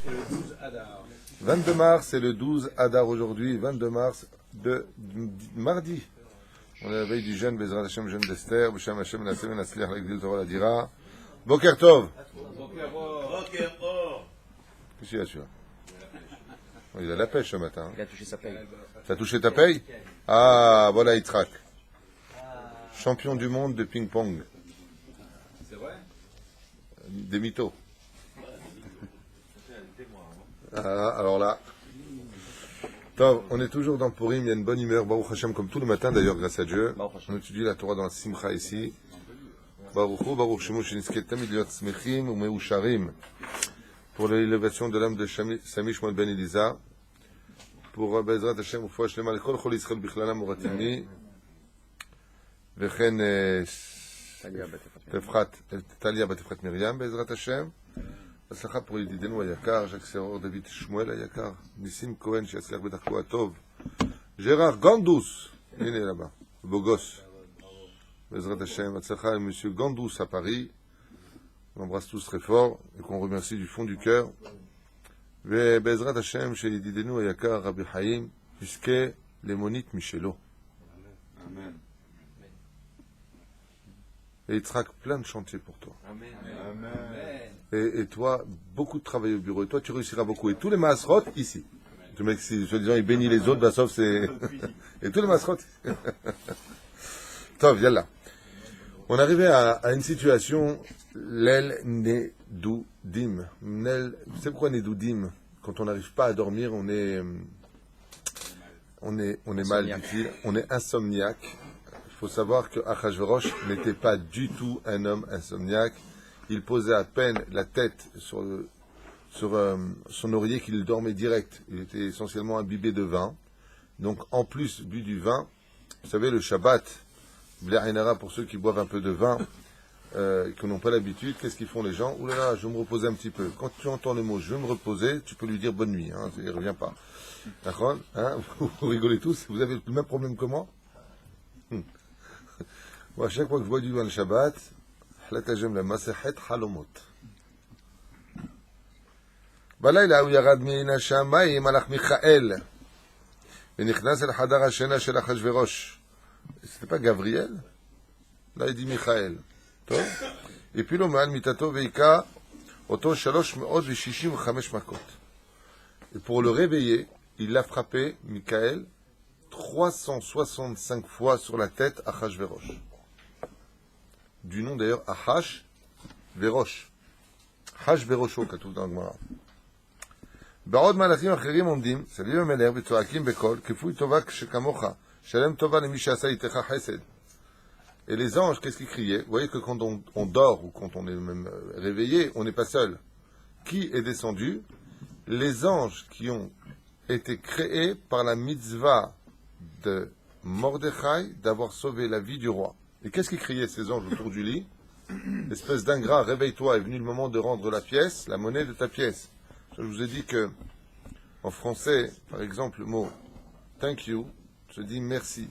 c'est le 12 Adar. 22 mars, c'est le 12 Adar aujourd'hui, 22 mars de mardi. On est à la veille du jeûne, Bezrat Hashem, jeûne d'Esther, B'Shem Hashem, Nassem, Nassliach, l'Agdil Torah, la Dira. Boker Tov. Qu'est-ce qu'il y a, celui-là? Il a la pêche ce matin. Il a touché sa paye. Tu as touché ta paye? Ah, voilà Yitzhak. Champion du monde de ping-pong. C'est vrai? Des mythos. Ah, alors là. Tov, on est toujours dans Purim, il y a une bonne humeur, Baruch Hashem, comme tous les matins d'ailleurs, grâce à Dieu. On étudie la Torah dans la Simcha ici. Baruch Hu, Baruch Shemu, Shinisketem, Iliot Smechim, ou Meusharim. Pour l'élévation de l'âme de Sami Shmuel Ben Elisa. Pour Bezrat Hashem, Ufouach Shlema, L'Echol Chol Yisrael Bichlala Moratimi. Vechen Talia Batefrat Miriam, Bezrat Hashem. הצלחה pour ידידנו היקר, ז'ק סרור, דוד שמואל היקר, ניסים כהן שיצליח בדרכו הטוב, ג'ראר גונדוס, הנה là-bas, beau gosse, בעזרת השם, הצלחה עם monsieur Gandous à Paris, on embrasse tous très fort, et qu'on remercie du fond du cœur, ובעזרת השם שידידנו היקר, רבי חיים, יזכה למונית משלו. Amen. Et Yitzhak, plein de chantiers pour toi. Amen. Amen. Et toi, beaucoup de travail au bureau. Et toi, tu réussiras beaucoup. Et tous les masrot, ici. Tu mec, si soi-disant, il bénit les autres, bah, sauf c'est... Et tous les masrot. Tov, yallah. On arrivait à une situation, l'el nedoudim. Vous savez pourquoi nedoudim? Quand on n'arrive pas à dormir, on est mal, dit-il. On est insomniaque. Il faut savoir que Achashverosh n'était pas du tout un homme insomniaque. Il posait à peine la tête sur son oreiller qu'il dormait direct. Il était essentiellement imbibé de vin. Donc, en plus, bu du vin, vous savez, le Shabbat, Blainara, pour ceux qui boivent un peu de vin, qui n'ont pas l'habitude, qu'est-ce qu'ils font les gens? Ouh là là, je vais me reposer un petit peu. Quand tu entends le mot « je vais me reposer », tu peux lui dire « bonne nuit ». Hein, il ne revient pas. D'accord, hein, vous rigolez tous? Vous avez le même problème que moi? Moi, à chaque fois que je bois du vin le Shabbat, حلتجم لمسحة حلموت. בלילה הוא ירד מן השמיים מלאך מיכאל ונכנס אל חדר השינה של אחשוורוש. C'était pas Gabriel? Là, il dit Michael. טוב? הפיל לו מעל מיטתו והיכה אותו 365 מכות. Et pour le réveiller, il l'a frappé, Michael, 365 fois sur la tête à Achashverosh. Du nom d'ailleurs Ahash Verosh. Hash Verosho, כתוב dans הגמרא. בעוד מלאכים אחרים עומדים, סביב המלך וצועקים בקול, כפוי טובה שכמוך, שלם טובה למי שעשה איתך חסד. Et les anges, qu'est-ce qu'ils criaient? Vous voyez que quand on dort, ou quand on est même réveillé, on n'est pas seul. Qui est descendu? Les anges qui ont été créés par la mitzvah de Mordechai d'avoir sauvé la vie du roi. Et qu'est-ce qu'ils criaient ces anges autour du lit? Espèce d'ingrat, réveille-toi, est venu le moment de rendre la pièce, la monnaie de ta pièce. Je vous ai dit que, en français, par exemple, le mot thank you se dit merci.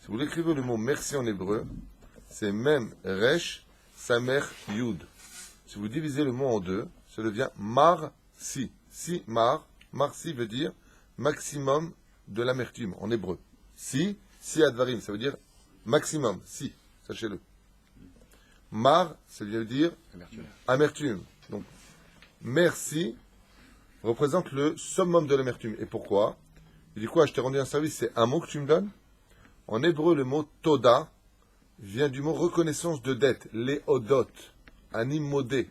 Si vous l'écrivez le mot merci en hébreu, c'est même resh, samer, yud. Si vous divisez le mot en deux, ça devient mar-si. Si, mar-si veut dire maximum de l'amertume en hébreu. Si advarim, ça veut dire maximum, si, sachez-le. Mar, ça veut dire amertume. Donc, merci représente le summum de l'amertume. Et pourquoi? Il dit quoi? Je t'ai rendu un service, c'est un mot que tu me donnes? En hébreu, le mot toda vient du mot reconnaissance de dette, leodot, ani modé,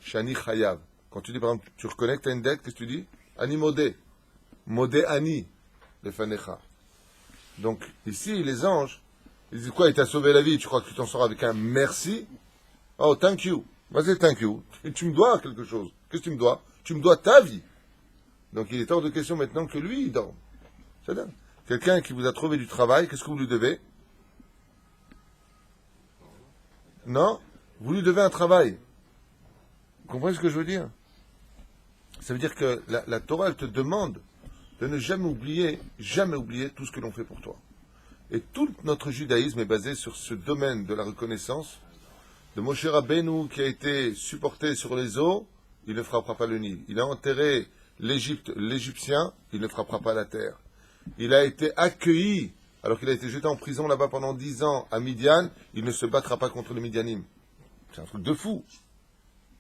shani chayav. Quand tu dis, par exemple, tu reconnais que tu as une dette, qu'est-ce que tu dis? Ani modé, modé ani, lefanecha. Donc, ici, les anges, ils disent quoi? Il t'a sauvé la vie, tu crois que tu t'en sors avec un merci? Oh, thank you. Vas-y, thank you. Tu me dois quelque chose. Qu'est-ce que tu me dois? Tu me dois ta vie. Donc, il est hors de question maintenant que lui, il dorme. C'est-à-dire, quelqu'un qui vous a trouvé du travail, qu'est-ce que vous lui devez? Non? Vous lui devez un travail. Vous comprenez ce que je veux dire? Ça veut dire que la Torah, elle te demande de ne jamais oublier tout ce que l'on fait pour toi. Et tout notre judaïsme est basé sur ce domaine de la reconnaissance de Moshe Rabbeinu qui a été supporté sur les eaux il ne frappera pas le Nil. Il a enterré l'Égyptien, il ne frappera pas la terre. Il a été accueilli, alors qu'il a été jeté en prison là-bas pendant 10 ans à Midian, il ne se battra pas contre les Midianim. C'est un truc de fou.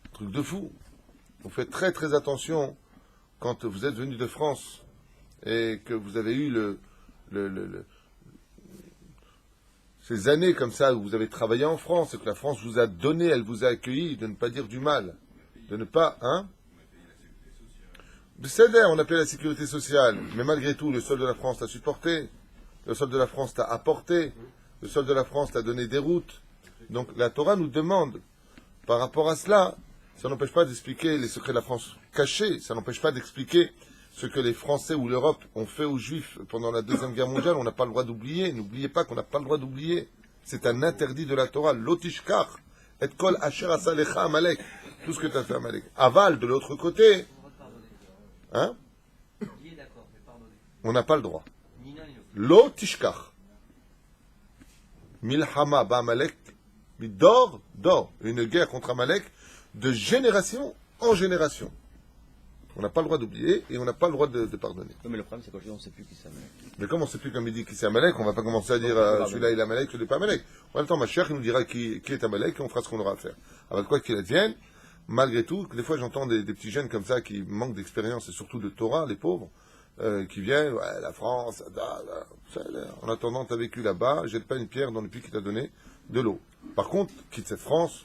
Un truc de fou. Vous faites très très attention quand vous êtes venu de France et que vous avez eu ces années comme ça où vous avez travaillé en France et que la France vous a donné, elle vous a accueilli, de ne pas dire du mal. De ne pas, hein? C'est vrai, on appelle la sécurité sociale, mais malgré tout, le sol de la France t'a supporté, le sol de la France t'a apporté, le sol de la France t'a donné des routes. Donc la Torah nous demande, par rapport à cela, ça n'empêche pas d'expliquer les secrets de la France cachés, ça n'empêche pas d'expliquer ce que les Français ou l'Europe ont fait aux Juifs pendant la Deuxième Guerre mondiale, on n'a pas le droit d'oublier. N'oubliez pas qu'on n'a pas le droit d'oublier. C'est un interdit de la Torah. L'otishkar, et kol asher asalecha Amalek. Tout ce que tu as fait à Amalek. Aval, de l'autre côté, hein? On n'a pas le droit. L'otishkar. Milhama ba Amalek. Midor, une guerre contre Amalek de génération en génération. On n'a pas le droit d'oublier et on n'a pas le droit de pardonner. Non, mais le problème, c'est qu'aujourd'hui, on ne sait plus qui c'est Amalek. Mais comme on ne sait plus, comme il dit, qui c'est Amalek, on ne va pas commencer à dire celui-là il est Amalek, celui-là n'est pas Amalek. En même temps, ma chère, il nous dira qui est Amalek et on fera ce qu'on aura à faire. Alors, quoi qu'il advienne, malgré tout, des fois j'entends des petits jeunes comme ça qui manquent d'expérience et surtout de Torah, les pauvres, qui viennent, ouais, la France, en attendant, tu as vécu là-bas, jette pas une pierre dans le puits qui t'a donné de l'eau. Par contre, quitte cette France,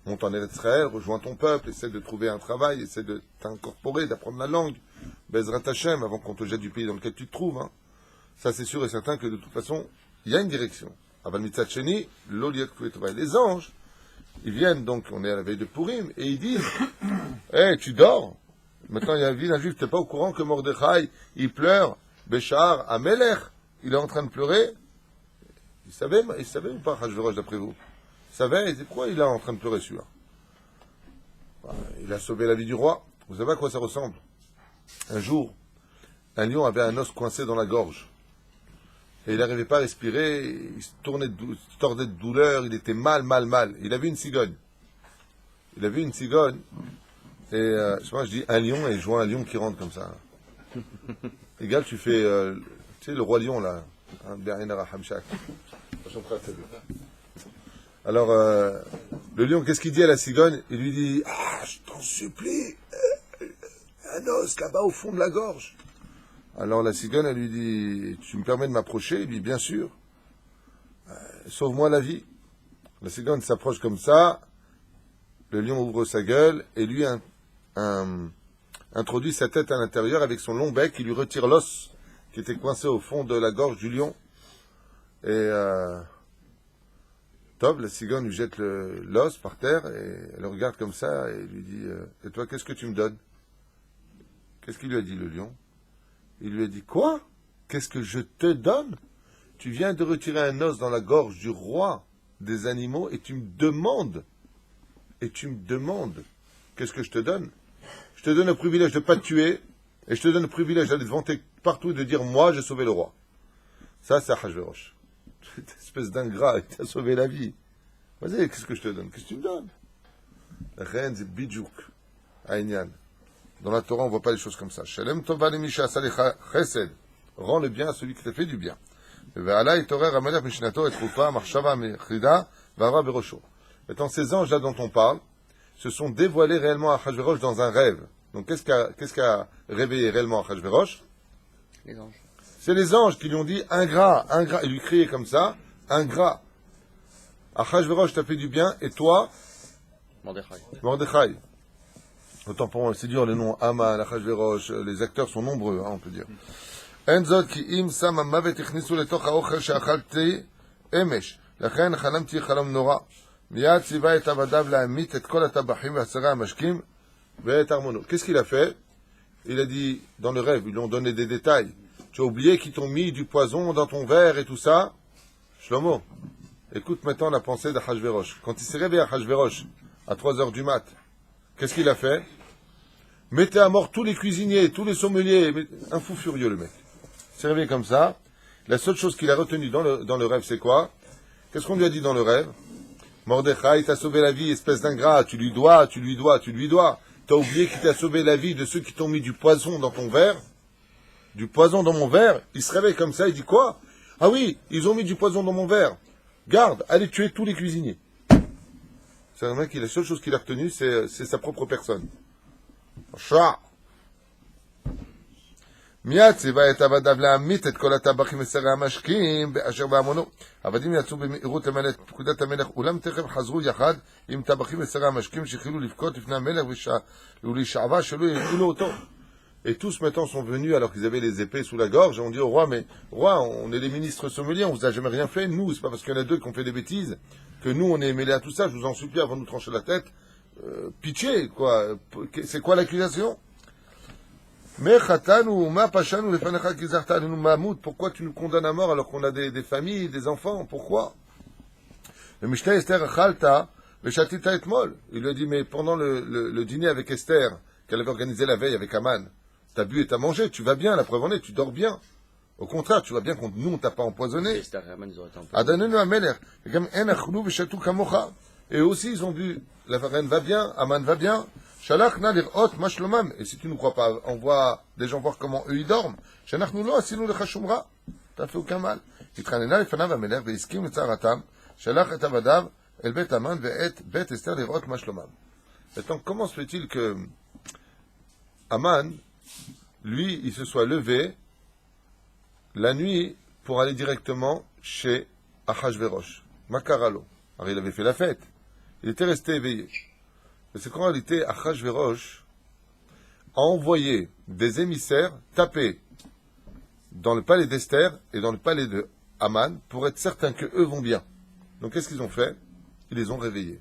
monte en Israël, rejoins ton peuple, essaie de trouver un travail, essaie de t'incorporer, d'apprendre la langue, Bezrat Hashem, avant qu'on te jette du pays dans lequel tu te trouves. Hein. Ça, c'est sûr et certain que de toute façon, il y a une direction. Aval Mitzat Sheni, l'Oliet Kouetova. Les anges, ils viennent, donc, on est à la veille de Purim, et ils disent, hé, tu dors. Maintenant, il y a un juif, tu n'es pas au courant que Mordechai, il pleure, Béchar, Amelech, il est en train de pleurer. Il savait ou pas, Hachverosh, d'après vous? Il savait, et pourquoi il est en train de pleurer celui-là? Il a sauvé la vie du roi. Vous savez à quoi ça ressemble? Un jour, un lion avait un os coincé dans la gorge. Et il n'arrivait pas à respirer, il se tordait de douleur, il était mal. Il a vu une cigogne. Et je dis un lion, et je vois un lion qui rentre comme ça. Égal, tu fais, tu sais, le roi lion, là. Alors, le lion, qu'est-ce qu'il dit à la cigogne? Il lui dit, ah, je t'en supplie, un os là-bas au fond de la gorge. Alors la cigogne, elle lui dit, tu me permets de m'approcher? Il dit, bien sûr. Sauve-moi la vie. La cigogne s'approche comme ça, le lion ouvre sa gueule, et lui introduit sa tête à l'intérieur avec son long bec, il lui retire l'os qui était coincé au fond de la gorge du lion. Et Tov, la cigogne lui jette l'os par terre, et elle le regarde comme ça, et lui dit, et toi, qu'est-ce que tu me donnes? Qu'est-ce qu'il lui a dit, le lion? Il lui a dit, quoi? Qu'est-ce que je te donne? Tu viens de retirer un os dans la gorge du roi des animaux, et tu me demandes, qu'est-ce que je te donne? Je te donne le privilège de ne pas te tuer, et je te donne le privilège d'aller te vanter partout et de dire, moi, j'ai sauvé le roi. Ça, c'est Achashverosh. Cette espèce d'ingrat, il t'a sauvé la vie. Vas-y, qu'est-ce que je te donne? Qu'est-ce que tu me donnes? Reine, c'est bidjouk, Aïnian. Dans la Torah, on ne voit pas les choses comme ça. Shalem tova lemisha salecha chesed. Rends le bien à celui qui t'a fait du bien. Ve'ala itorer amelech mishnato et troufa marshava mechida vara berosho. Maintenant, ces anges-là dont on parle, se sont dévoilés réellement à Achashverosh dans un rêve. Donc, qu'est-ce qu'a réveillé réellement Achashverosh? Les anges. C'est les anges qui lui ont dit, ingrat. Ils lui criaient comme ça, ingrat. Achashverosh t'a fait du bien, et toi? Mordechai. Autant pour moi, c'est dur, les noms Aman, Achashverosh, les acteurs sont nombreux, hein, on peut dire. Enzot ki im sam amavet ichnisu letoch haochel she'achalti emesh. Lachen chalamti chalam nora. Miyad tziva et avadav la'amit et kol hatabachim ve'asera hamashkim ve'et armono. Qu'est-ce qu'il a fait? Il a dit, dans le rêve, ils lui ont donné des détails. Tu as oublié qu'ils t'ont mis du poison dans ton verre et tout ça? Shlomo, écoute maintenant la pensée d'Achashverosh. Quand il s'est réveillé à Achashverosh, à 3h du mat, qu'est-ce qu'il a fait? Mettez à mort tous les cuisiniers, tous les sommeliers. Un fou furieux, le mec. Il s'est réveillé comme ça. La seule chose qu'il a retenue dans le rêve, c'est quoi? Qu'est-ce qu'on lui a dit dans le rêve? Mordechai t'a sauvé la vie, espèce d'ingrat. Tu lui dois. t'as oublié qu'il t'a sauvé la vie de ceux qui t'ont mis du poison dans ton verre, du poison dans mon verre, il se réveille comme ça, il dit quoi? Ah oui, ils ont mis du poison dans mon verre. Garde, allez tuer tous les cuisiniers. C'est un mec qui, la seule chose qu'il a retenue, c'est sa propre personne. Chat. מיד ציווה את עבדיו להמית את כל הטבחים ושרי המשקים באשר בהמונו. עבדים יצאו במהירות למלא את פקודת המלך, אולם תכף חזרו יחד עם טבחים ושרי המשקים שהחלו לבכות לפני המלך ולשעבה שלא יראו אותו. Et tous maintenant sont venus alors qu'ils avaient les épées sous la gorge et ont dit au roi, mais roi, on est les ministres sommeliers, on vous a jamais rien fait, nous, c'est pas parce qu'il y en a deux qui ont fait des bêtises que nous on est mêlés à tout ça, je vous en supplie avant de nous trancher la tête, pitié, quoi, c'est quoi l'accusation? Mais Khatanu, ma pachanu, les fanecha kizarta, nous mamout, pourquoi tu nous condamnes à mort alors qu'on a des familles, des enfants, pourquoi? Le Mishnah Esther Khalta, le Chatita Etmol, il lui a dit, mais pendant le dîner avec Esther, qu'elle avait organisé la veille avec Aman, t'as bu et t'as mangé, tu vas bien, la preuve en est, tu dors bien. Au contraire, tu vas bien contre nous, on t'a pas empoisonné. Et aussi, ils ont bu, la reine va bien, Aman va bien. Et si tu ne crois pas, envoie des gens voir comment eux ils dorment. T'as fait aucun mal. Maintenant, comment se fait-il que Aman, lui, il se soit levé la nuit pour aller directement chez Achashverosh, Makaralo. Alors il avait fait la fête. Il était resté éveillé. Mais c'est qu'en réalité, Achashverosh a envoyé des émissaires taper dans le palais d'Esther et dans le palais de Aman pour être certain qu'eux vont bien. Donc qu'est-ce qu'ils ont fait? Ils les ont réveillés.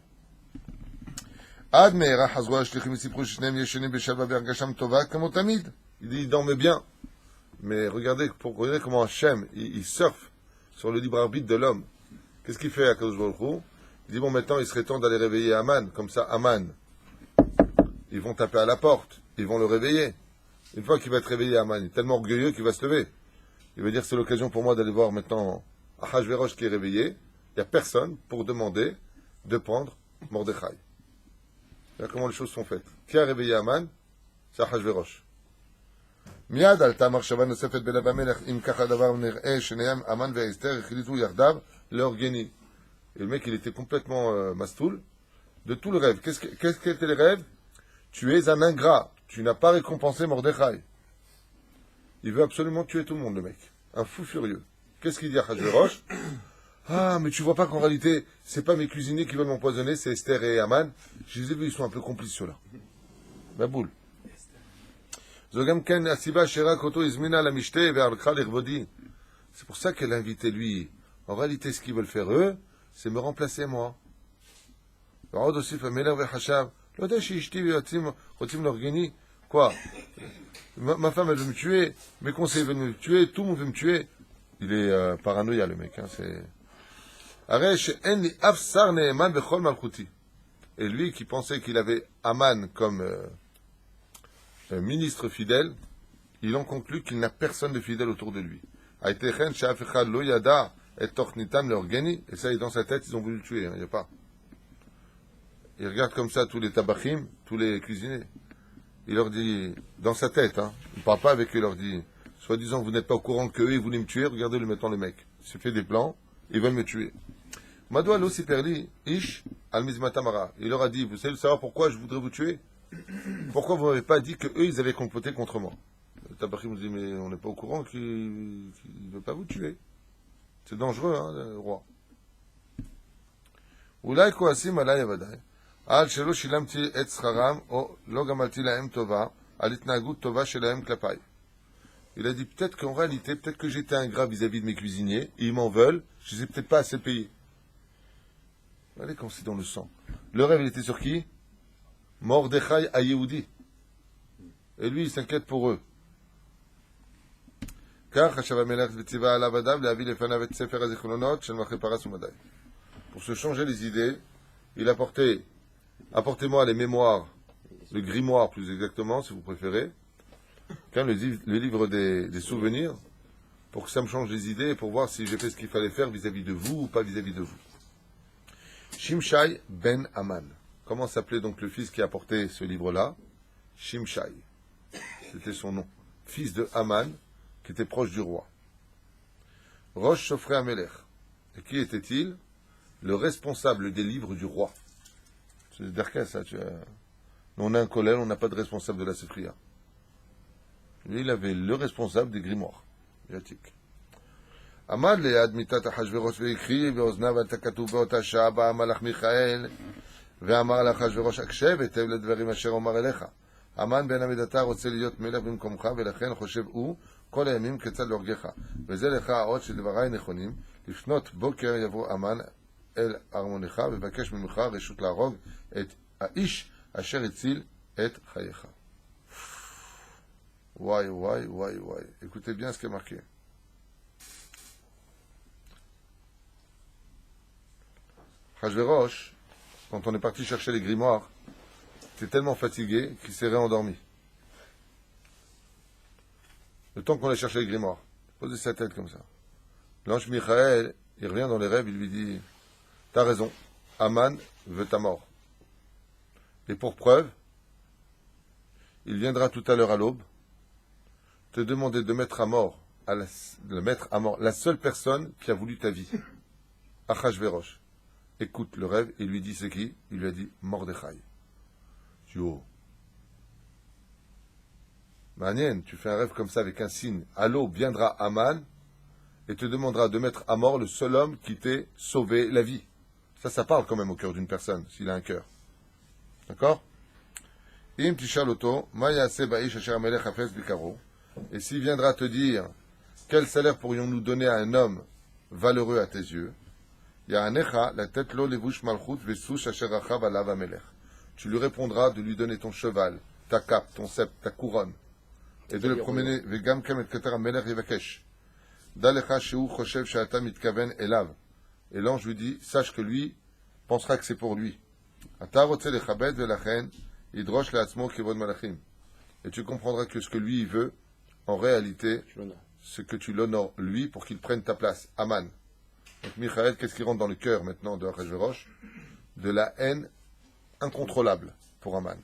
Il dit, il dorment bien. Mais regardez comment Hachem, il surfe sur le libre arbitre de l'homme. Qu'est-ce qu'il fait à Kadosh Baruch Hu? Il dit, bon, maintenant, il serait temps d'aller réveiller Aman. Comme ça, Aman, ils vont taper à la porte. Ils vont le réveiller. Une fois qu'il va être réveillé, Aman, il est tellement orgueilleux qu'il va se lever. Il va dire, c'est l'occasion pour moi d'aller voir maintenant Achashverosh qui est réveillé. Il n'y a personne pour demander de prendre Mordechai. Là, comment les choses sont faites. Qui a réveillé Aman? C'est Achashverosh. מיד עלתה מחשבה נוספת בלב המלך, אם כך הדבר נראה שניים אמן ואסתר החליטו יחדיו לאורגני. Et le mec, il était complètement mastoul de tout le rêve. Qu'est-ce qu'était le rêve? Tu es un ingrat. Tu n'as pas récompensé Mordechai. Il veut absolument tuer tout le monde, le mec. Un fou furieux. Qu'est-ce qu'il dit à Achashverosh? Ah, mais tu vois pas qu'en réalité, c'est pas mes cuisiniers qui veulent m'empoisonner, c'est Esther et Aman. Je les ai vus, ils sont un peu complices, ceux-là. Ma boule. C'est pour ça qu'elle a invité lui. En réalité, ce qu'ils veulent faire eux, c'est me remplacer moi. Quoi? Ma femme, elle veut me tuer, mes conseillers veulent me tuer, tout le monde veut me tuer. Il est paranoïa, le mec. Hein, c'est... Et lui qui pensait qu'il avait Aman comme ministre fidèle, il en conclut qu'il n'a personne de fidèle autour de lui. Et ça, dans sa tête, ils ont voulu le tuer, il n'y a pas. Il regarde comme ça tous les tabachim, tous les cuisiniers. Il leur dit, dans sa tête, hein, il ne parle pas avec eux, il leur dit, soi-disant, vous n'êtes pas au courant qu'eux, ils voulaient me tuer, regardez-le maintenant les mecs. Il se fait des plans, ils veulent me tuer. Madoua lo siperli, ish, al mizmatamara. Il leur a dit, vous savez savoir pourquoi je voudrais vous tuer? Pourquoi vous m'avez pas dit qu'eux, ils avaient comploté contre moi? Le tabachim nous dit, mais on n'est pas au courant qu'il ne veut pas vous tuer. C'est dangereux, hein, le roi. Oulai koasim alay avadai. Al shelo shilamti et scharam, o lo gamalti lahem tova, al itnagut tova shelahem klapai. Il a dit, peut-être qu'en réalité, peut-être que j'étais ingrat vis-à-vis de mes cuisiniers, et ils m'en veulent, je les ai peut-être pas assez payés. Regardez comme c'est dans le sang. Le rêve, il était sur qui? Mordechai à Yehudi. Et lui, il s'inquiète pour eux. Pour se changer les idées, il apportait, apportez-moi les mémoires, le grimoire plus exactement, si vous préférez, le livre des souvenirs, pour que ça me change les idées et pour voir si j'ai fait ce qu'il fallait faire vis-à-vis de vous ou pas vis-à-vis de vous. Shimshai ben Aman. Comment s'appelait donc le fils qui a apporté ce livre-là? Shimshai, c'était son nom, fils de Haman, qui était proche du roi. Rosh Sofrei Amelech. Et qui était-il? Le responsable des livres du roi. C'est derrière ça, tu vois. Nous, on a un collège, on n'a pas de responsable de la Sefria. Lui, il avait le responsable des grimoires. Yatik. Amad le admitat Achashverosh ve'ikri ve'oznav atakatuv be'ota sha'a ba'a malach Michael ve'amar l'Achashverosh akshev etev ledvarim asher omar elecha. Aman ben Amidata רוצה להיות מלך במקומך ולכן חושב הוא כל הימים כיצד להורגך. וזה לך האות שדבריי נכונים. לפנות בוקר יבוא אמן אל ארמונך ובקש ממך רשות להרוג את האיש אשר הציל את חייך. Ouai, ouai, ouai, ouai. Écoutez bien ce qui est marqué. Achashverosh, quand on est parti chercher les grimoires, était tellement fatigué qu'il s'est réendormi. Le temps qu'on allait chercher les grimoires, posez sa tête comme ça. L'ange Michael, il revient dans les rêves, il lui dit « T'as raison, Haman veut ta mort. » Et pour preuve, il viendra tout à l'heure à l'aube te demander de mettre à mort, la seule personne qui a voulu ta vie. Achashverosh. Écoute le rêve, et il lui dit c'est qui? Il lui a dit Mordechai. Tu oh. Manien, tu fais un rêve comme ça avec un signe. À l'aube viendra Haman et te demandera de mettre à mort le seul homme qui t'ait sauvé la vie. Ça parle quand même au cœur d'une personne, s'il a un cœur. D'accord? Im tishal oto, ma ya'aseh ba'ish asher hamelech hafez bikaro. Et s'il viendra te dire, quel salaire pourrions-nous donner à un homme valeureux à tes yeux? Ya'anecha, la tête lo levush malchut vesush asher rachav alav hamelech. Tu lui répondras de lui donner ton cheval, ta cape, ton sceptre, ta couronne, et de le promener, vegam kem et keter hamelech yevakesh. Dalecha shehu choshev she'ata mitkaven elav. Et l'ange lui dit, sache que lui pensera que c'est pour lui. Ata rotze lechabed velachen, idrosh le'atzmo kivod malachim. Et tu comprendras que ce que lui veut, en réalité, c'est que tu l'honores lui pour qu'il prenne ta place. Haman. Donc Michael, qu'est-ce qui rentre dans le cœur maintenant de Achashverosh? De la haine incontrôlable pour Haman.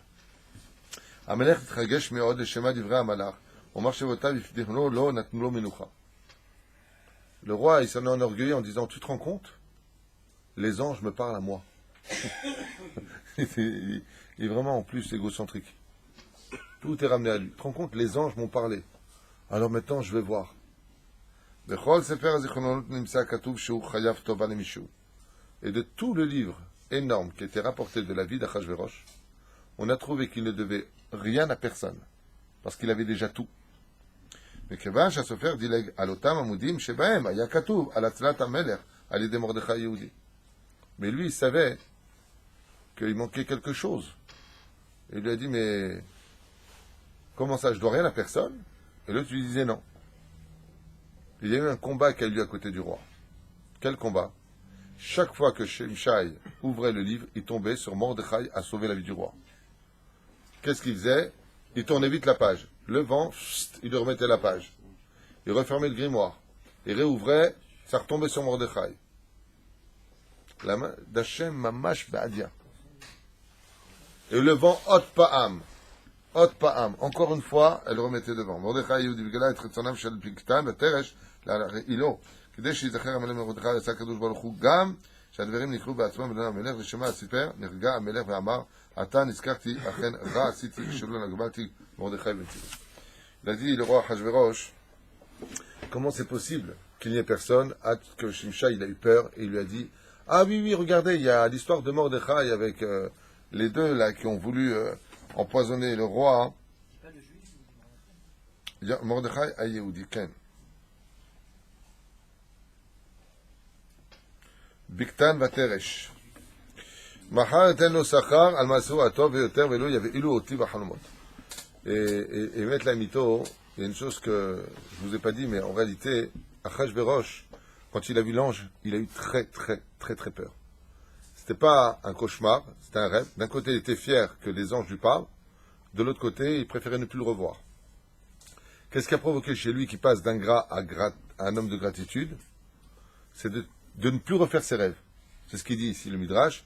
Amelech tchagesh me'od le shema divrei hamalach. Omar shevotav yifdichno lo natnu lo menucha. Le roi, il s'en est enorgueilli en disant, tu te rends compte? Les anges me parlent à moi. Il est vraiment en plus égocentrique. Tout est ramené à lui. Tu te rends compte? Les anges m'ont parlé. Alors maintenant, je vais voir. Et de tout le livre énorme qui était rapporté de la vie d'Achashverosh, on a trouvé qu'il ne devait rien à personne, parce qu'il avait déjà tout. Mais lui, il savait qu'il manquait quelque chose. Et il lui a dit, mais comment ça, je dois rien à personne? Et l'autre lui disait non. Il y a eu un combat qui a eu lieu à côté du roi. Quel combat? Chaque fois que Shimshai ouvrait le livre, il tombait sur Mordechai à sauver la vie du roi. Qu'est-ce qu'il faisait? Il tournait vite la page. Le vent, il lui remettait la page. Il refermait le grimoire. Il réouvrait, ça retombait sur Mordechai. La main d'Hachem mamash ba'adia. Et le vent, hot pa'am. Hot pa'am. Encore une fois, elle remettait devant. Mordechai Yehudi b'gala et retzonam shel piktan v'teresh ilo. כדי שיזכר המלך מרדכי יצא הקדוש ברוך הוא גם שהדברים נקראו בעצמם בדן המלך ושמע הסיפר נרגע המלך ואמר עתה נזכרתי אכן רע עשיתי כשלא נגמלתי מרדכי בן צבי. Il a dit le roi Achashverosh, comment c'est possible qu'il n'y ait personne? Que Shimshai il a eu peur et il lui a dit ah oui regardez, il y a l'histoire de Mordechai avec les deux là qui ont voulu empoisonner le roi. Mordechai a Yehudi Ken. Biktan vateresh. Mahar eten sachar al maaseu atov veyoter velo yave'ilu oti b'chalomot. Et mettre la mito, il y a une chose que je vous ai pas dit, mais en réalité, Achashverosh, quand il a vu l'ange, il a eu très peur. C'était pas un cauchemar, c'était un rêve. D'un côté, il était fier que les anges lui parlent, de l'autre côté, il préférait ne plus le revoir. Qu'est-ce qui a provoqué chez lui qu'il passe d'ingrat à un homme de gratitude? C'est de ne plus refaire ses rêves. C'est ce qu'il dit ici, le Midrash.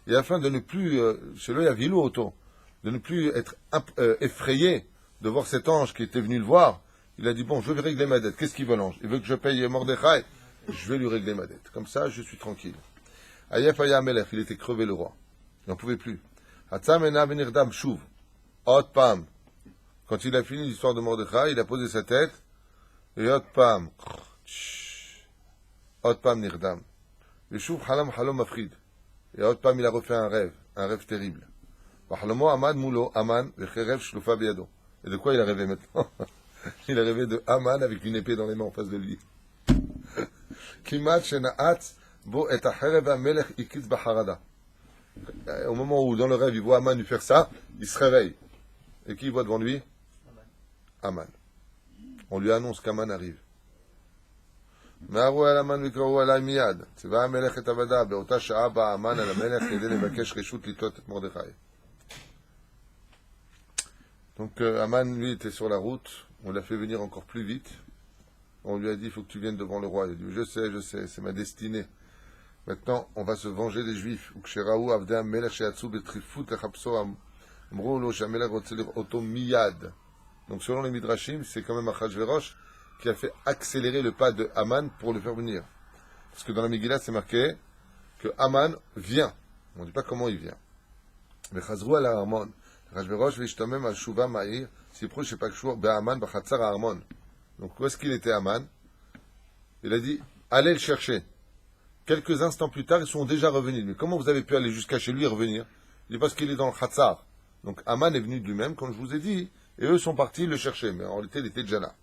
Et afin de ne plus, chez lui, il y a vilou auto, de ne plus être effrayé de voir cet ange qui était venu le voir. Il a dit, bon, je vais régler ma dette. Qu'est-ce qu'il veut l'ange? Il veut que je paye Mordechai. Je vais lui régler ma dette. Comme ça, je suis tranquille. Ayef Aya Melech, il était crevé le roi. Il n'en pouvait plus. Hatzam ena venirdam shuv. Hot pam. Quand il a fini l'histoire de Mordechai, il a posé sa tête. Et hot pam. Hot pam nirdam. Et shuv halam halom afrid. Et hot pam, il a refait un rêve terrible. Vahalomo Aman moulo Aman vecherev shlufa biyado. Et de quoi il a rêvé maintenant? Il a rêvé de Aman avec une épée dans les mains en face de lui. Kimat shenaat bo et acherev hamelech ikitz bacharada. Au moment où, dans le rêve, il voit Aman lui faire ça, il se réveille. Et qui il voit devant lui? Aman. On lui annonce qu'Aman arrive. Me'aru el Aman v'krahu alay miyad. Tzeva hamelech et avada. Be'ota sha'a ba'a Aman al hamelech kede levakesh reshut litot et Mordechai. Donc Aman, lui, était sur la route. On l'a fait venir encore plus vite. On lui a dit, il faut que tu viennes devant le roi. Il a dit, je sais, c'est ma destinée. Maintenant, on va se venger des Juifs. Donc selon les Midrashim, c'est quand même Achashverosh qui a fait accélérer le pas de Aman pour le faire venir. Parce que dans la Megillah, c'est marqué que Aman vient. On ne dit pas comment il vient. Mais Chazrou al Armon. Achashverosh v'ishtamem al Shuva Ma'ir. C'est proche, c'est pas que Aman b'chatzar Armon. Donc où est-ce qu'il était Aman? Il a dit, allez le chercher. Quelques instants plus tard, ils sont déjà revenus. Mais comment vous avez pu aller jusqu'à chez lui et revenir? Il dit parce qu'il est dans le Khatsar. Donc Aman est venu de lui-même, comme je vous ai dit, et eux sont partis le chercher. Mais en réalité, il était déjà là.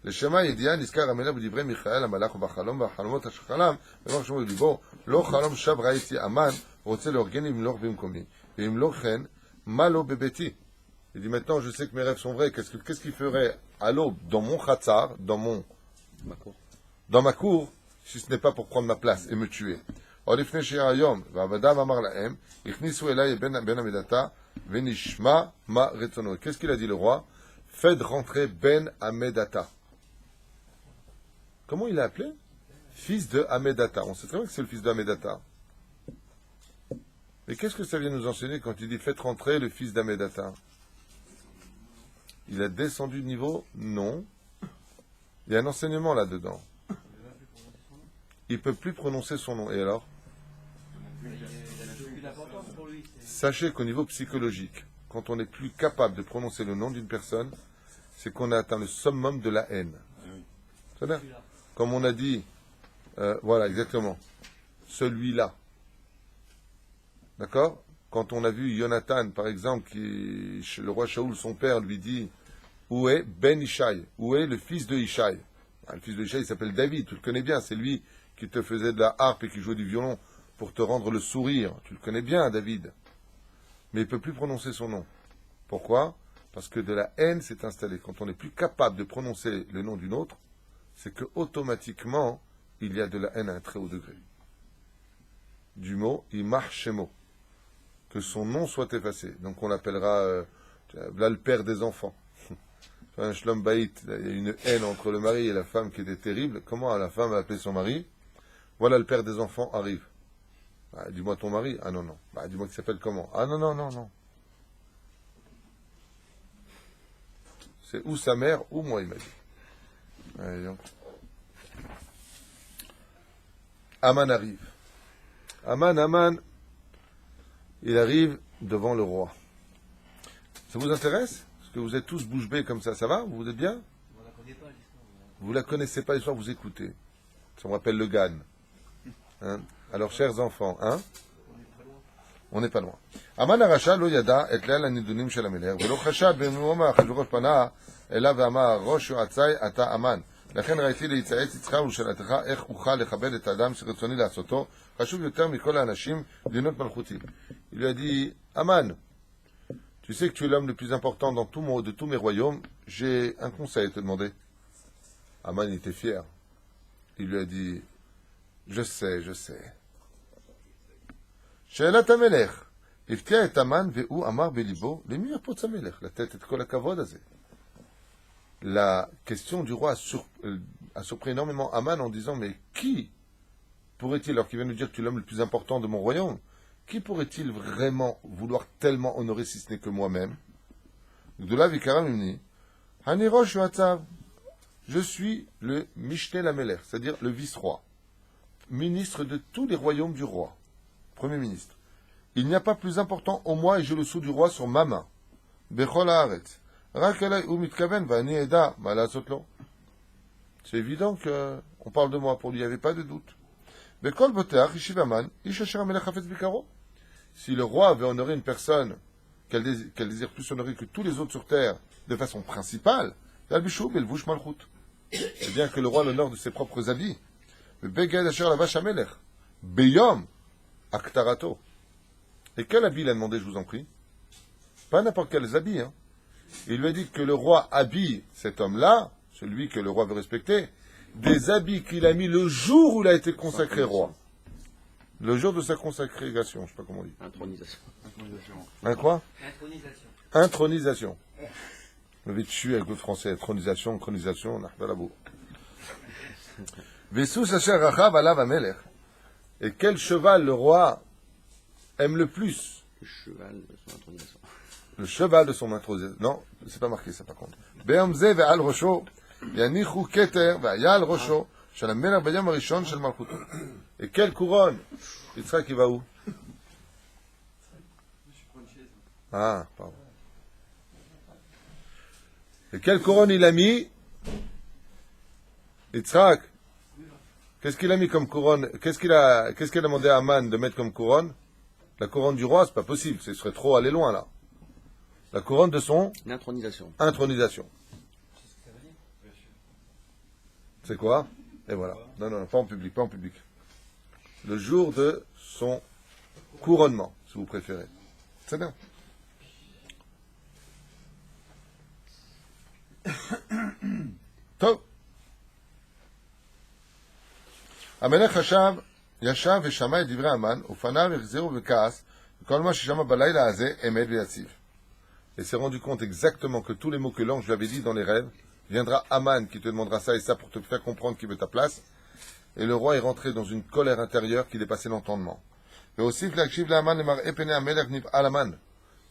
Le Shema, il dit, Niskar Amela, vous divrez, Michael, Amalach, Bachalom, Bachalomot, Ashchalam, et moi, je me dis, bon, Lo Chalom, Shab, Raïti, Aman, Rotse, l'organe, Imlor, Bimkomi. Et Imlor, Chen, Malo, Bebeti. Il dit, maintenant, je sais que mes rêves sont vrais. Qu'est-ce qu'il ferait à l'aube, dans mon Khatsar, dans ma cour, si ce n'est pas pour prendre ma place et me tuer. Qu'est-ce qu'il a dit le roi? Faites rentrer Ben Amedata. Comment il l'a appelé? Fils de Amedata. On sait très bien que c'est le fils de Amedata. Mais qu'est-ce que ça vient nous enseigner quand il dit faites rentrer le fils d'Amedata? Il a descendu de niveau? Non. Il y a un enseignement là-dedans. Il ne peut plus prononcer son nom. Et alors? Sachez qu'au niveau psychologique, quand on n'est plus capable de prononcer le nom d'une personne, c'est qu'on a atteint le summum de la haine. C'est-à-dire, comme on a dit, voilà, exactement, celui-là. D'accord? Quand on a vu Jonathan, par exemple, le roi Shaoul, son père, lui dit, où est Ben Ishaï? Où est le fils de Ishaï? Le fils de Ishaï, il s'appelle David, tu le connais bien, c'est lui qui te faisait de la harpe et qui jouait du violon pour te rendre le sourire. Tu le connais bien, David. Mais il ne peut plus prononcer son nom. Pourquoi? Parce que de la haine s'est installée. Quand on n'est plus capable de prononcer le nom d'une autre, c'est que automatiquement, il y a de la haine à un très haut degré. Du mot, il marche mot. Que son nom soit effacé. Donc on l'appellera là le père des enfants. Un shlom baït, il y a une haine entre le mari et la femme qui était terrible. Comment la femme a appelé son mari? Voilà, le père des enfants arrive. Ah, dis-moi ton mari. Ah non, non. Bah, dis-moi qu'il s'appelle comment? Ah non, non, non, non. C'est ou sa mère ou moi, il m'a dit. Allez, donc. Aman arrive. Aman, il arrive devant le roi. Ça vous intéresse? Parce que vous êtes tous bouche bée comme ça va? Vous êtes bien? Vous la connaissez pas l'histoire, vous écoutez. Ça me rappelle le Gan. Hein? Alors, chers enfants, hein? On n'est pas loin. Aman הרשע לא ידע את ליל הנידונים של המלך, ולא חשד במרומה אחשוורוש פנה אליו ואמר, ראש יועצי אתה אמן. לכן ראיתי להצייץ יצחק ולשאלתך איך אוכל לכבד את האדם שרצוני לעשותו, חשוב יותר מכל האנשים דינות מלכותי. Il lui a dit, Aman, tu sais que tu es l'homme le plus important dans de tous mes royaumes, j'ai un conseil à te demander. Aman était fier. Il lui a dit, je sais. שאלת המלך, הפתיע את המן והוא אמר בליבו, למי יפוץ המלך? לתת את כל הכבוד הזה. La question du roi a surpris énormément Aman en disant, mais qui pourrait-il, alors qu'il vient nous dire que tu es l'homme le plus important de mon royaume, qui pourrait-il vraiment vouloir tellement honorer si ce n'est que moi-même? Gdoula v'ikaram imni, Hani rosh vatzav. Je suis le Mishneh Lamelech, c'est-à-dire le vice-roi, ministre de tous les royaumes du roi, premier ministre. Il n'y a pas plus important au moi et j'ai le sceau du roi sur ma main. Bechol haaretz. Rak elai hu mitkaven v'ani eda ma la'asot lo. C'est évident qu'on parle de moi, pour lui, il n'y avait pas de doute. Bekol boteach yishiv Aman, ish asher hamelech hafetz bikaro. Si le roi veut honorer une personne qu'elle désire plus honorer que tous les autres sur terre, de façon principale, yalbishu belvush malchut. C'est bien que le roi l'honore de ses propres habits. Beged asher lavash hamelech. Beyom aktarato. Et quel habit il a demandé, je vous en prie? Pas n'importe quels habits, hein. Il lui a dit que le roi habille cet homme-là, celui que le roi veut respecter, des habits qu'il a mis le jour où il a été consacré roi. Le jour de sa consécration, je ne sais pas comment on dit. Intronisation. Un quoi? Intronisation. Intronisation. Je m'avais tué avec le français. Intronisation, on a fait la boue. Vessous asher rachav alav hamelech. Et quel cheval le roi aime le plus? Le cheval de son intronisation. Le cheval de son intronisation. Non, c'est pas marqué ça par contre. Be'om ze ve'al rosho, yanichu keter ve'ayal rosho, shel hamelech b'yom harishon shel malchuto. Et quelle couronne? Yitzhak, il va où? Ah, pardon. Et quelle couronne il a mis? Yitzhak, qu'est-ce qu'il a mis comme couronne? Qu'est-ce qu'il a demandé à Aman de mettre comme couronne? La couronne du roi, c'est pas possible, ce serait trop aller loin là. La couronne de son Une intronisation. intronisation. C'est quoi? Et voilà. Non, pas en public, pas en public. Le jour de son couronnement, si vous préférez. C'est bien. Top. המלך ישב ושמע את דברי המן, ופניו החזירו בכעס, וכל מה ששמע בלילה הזה אמת ויציב. Et s'est rendu compte exactement que tous les mots que l'ange lui avait dit dans les rêves, viendra Aman qui te demandera ça et ça pour te faire comprendre qu'il veut ta place. Et le roi est rentré dans une colère intérieure qui dépassait l'entendement. Et aussi,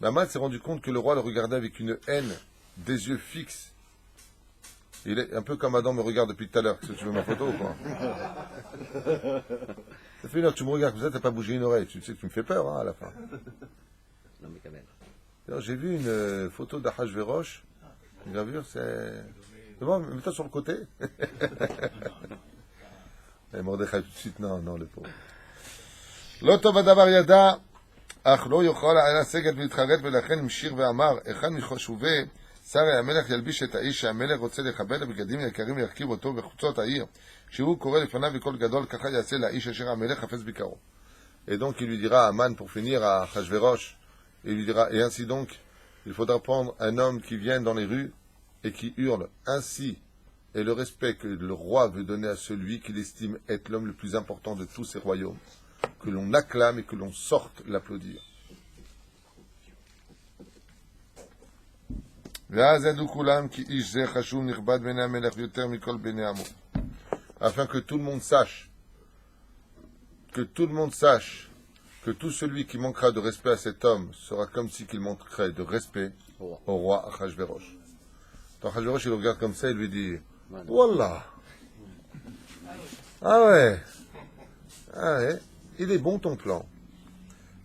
Aman s'est rendu compte que le roi le regardait avec une haine, des yeux fixes. Il est un peu comme Adam me regarde depuis tout à l'heure. Est-ce que tu veux ma photo ou quoi? Ça fait une heure que tu me regardes comme ça, t'as pas bougé une oreille. Tu sais que tu me fais peur hein, à la fin. Non, mais quand même. Alors, j'ai vu une photo d'Achashverosh. Une gravure, c'est... C'est bon, mets-toi sur le côté. Et Mordechai tout de suite, non, le pauvre. L'auto vadavar yada, ach lo yochol ha'ala seget v'itcharet ולכן המשיך ואמר, אחד מחשובי שרי המלך ילביש את האיש שהמלך רוצה לכבד בבגדים יקרים וירכיב אותו בחוצות העיר. כשהוא קורא לפניו בקול גדול, ככה יעשה לאיש אשר המלך חפץ ביקרו. Et donc il lui dira à Aman, pour finir, à Achashverosh, il lui dira, et ainsi donc, il faudra prendre un homme qui vienne dans les rues et qui hurle, ainsi est le respect que le roi veut donner à celui qu'il estime être l'homme le plus important de tous ses royaumes, que l'on acclame et que l'on sorte l'applaudir. Afin que tout le monde sache, que tout celui qui manquera de respect à cet homme sera comme si qu'il manquerait de respect au roi Achashverosh. Achashverosh, il le regarde comme ça et lui dit, Wallah. Ah ouais, il est bon ton plan.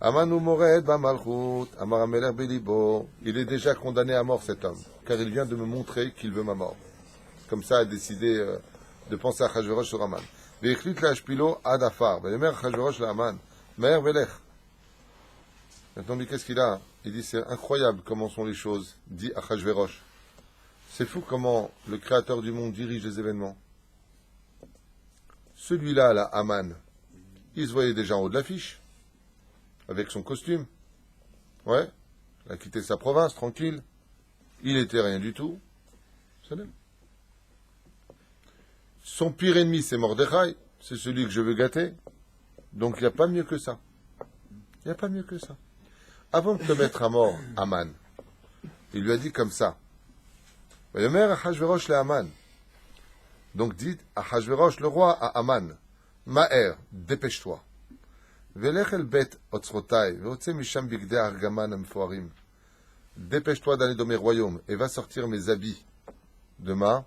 Amanu mored ba malchut, amar hamelech belibo. Il est déjà condamné à mort cet homme, car il vient de me montrer qu'il veut ma mort. Comme ça a décidé de penser à Achashverosh sur Aman. Ve'echlit la'ashpilo ad afar. Ve'yomer Achashverosh la'aman. Meher velech. Maintenant, lui, qu'est-ce qu'il a? Il dit, c'est incroyable comment sont les choses, dit Achashverosh. C'est fou comment le Créateur du monde dirige les événements. Celui-là, là, Aman, il se voyait déjà en haut de l'affiche, avec son costume. Ouais, il a quitté sa province, tranquille. Il n'était rien du tout. Son pire ennemi, c'est Mordechai. C'est celui que je veux gâter. Donc, il n'y a pas mieux que ça. Il n'y a pas mieux que ça. Avant de te mettre à mort, Aman, il lui a dit comme ça. Vayomer Achashverosh le Aman. Donc, dit Achashverosh, le roi, à Aman. Maher, dépêche-toi. Velech el bet otzrotai, veotse misham bigdei argaman amfoarim. Dépêche-toi d'aller dans mes royaumes et va sortir mes habits de ma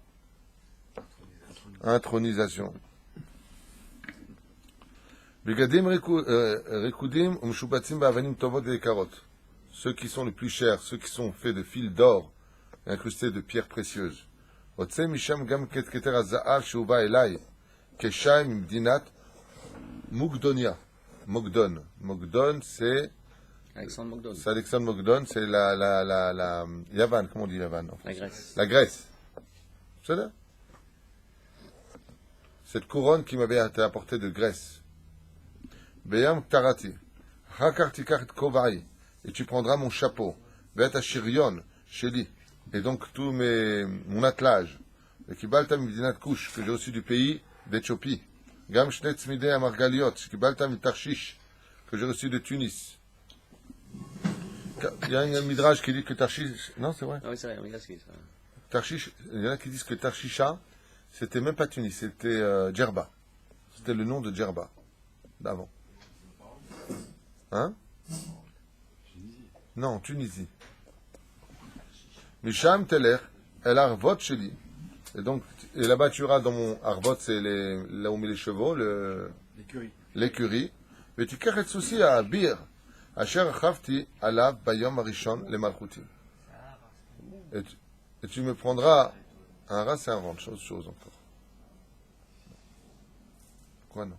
intronisation. Bigadim rekudim umshubatzim ba'avanim tovot ve'ekarot. Ceux qui sont les plus chers, ceux qui sont faits de fils d'or et incrustés de pierres précieuses. Otse misham gam ketketer haza'av shehuva elai, keshaim imdinat Mugdonia. Mogdon. Mogdon, c'est Alexandre Mogdon. c'est Alexandre Mogdon, c'est la Yavan, comment on dit Yavan en La français? Grèce. La Grèce. C'est là? Cette couronne qui m'avait été apportée de Grèce. Beyam Tarati. Hakartikart Kovaï. Et tu prendras mon chapeau. Bet Ashirion, Sheli. Et donc tout mon attelage. Et Kibalta Midinat Kush, que j'ai reçu du pays d'Éthiopie. Gam Shnetz Midei Amargaliot, Kibalta Mitarshish, que j'ai reçu de Tunis. Il y a un midrash qui dit que Tarshish. Non, c'est vrai. Ah oui, c'est vrai, regarde ce qu'il dit. Ça. Tarshish, il y en a qui disent que Tarshisha, c'était même pas Tunis, c'était Djerba. C'était le nom de Djerba, d'avant. Hein? Non, Tunisie. Misham Teler, El Arvot Sheli. Et donc, et là-bas tu auras dans mon Arvot, c'est là où on met les chevaux, l'écurie. Mais tu carres souci à Bir, Asher Chavti, Alav, Bayom, Arishon, les Malchutim. Et tu me prendras un rat, c'est un ventre, chose encore. Quoi non?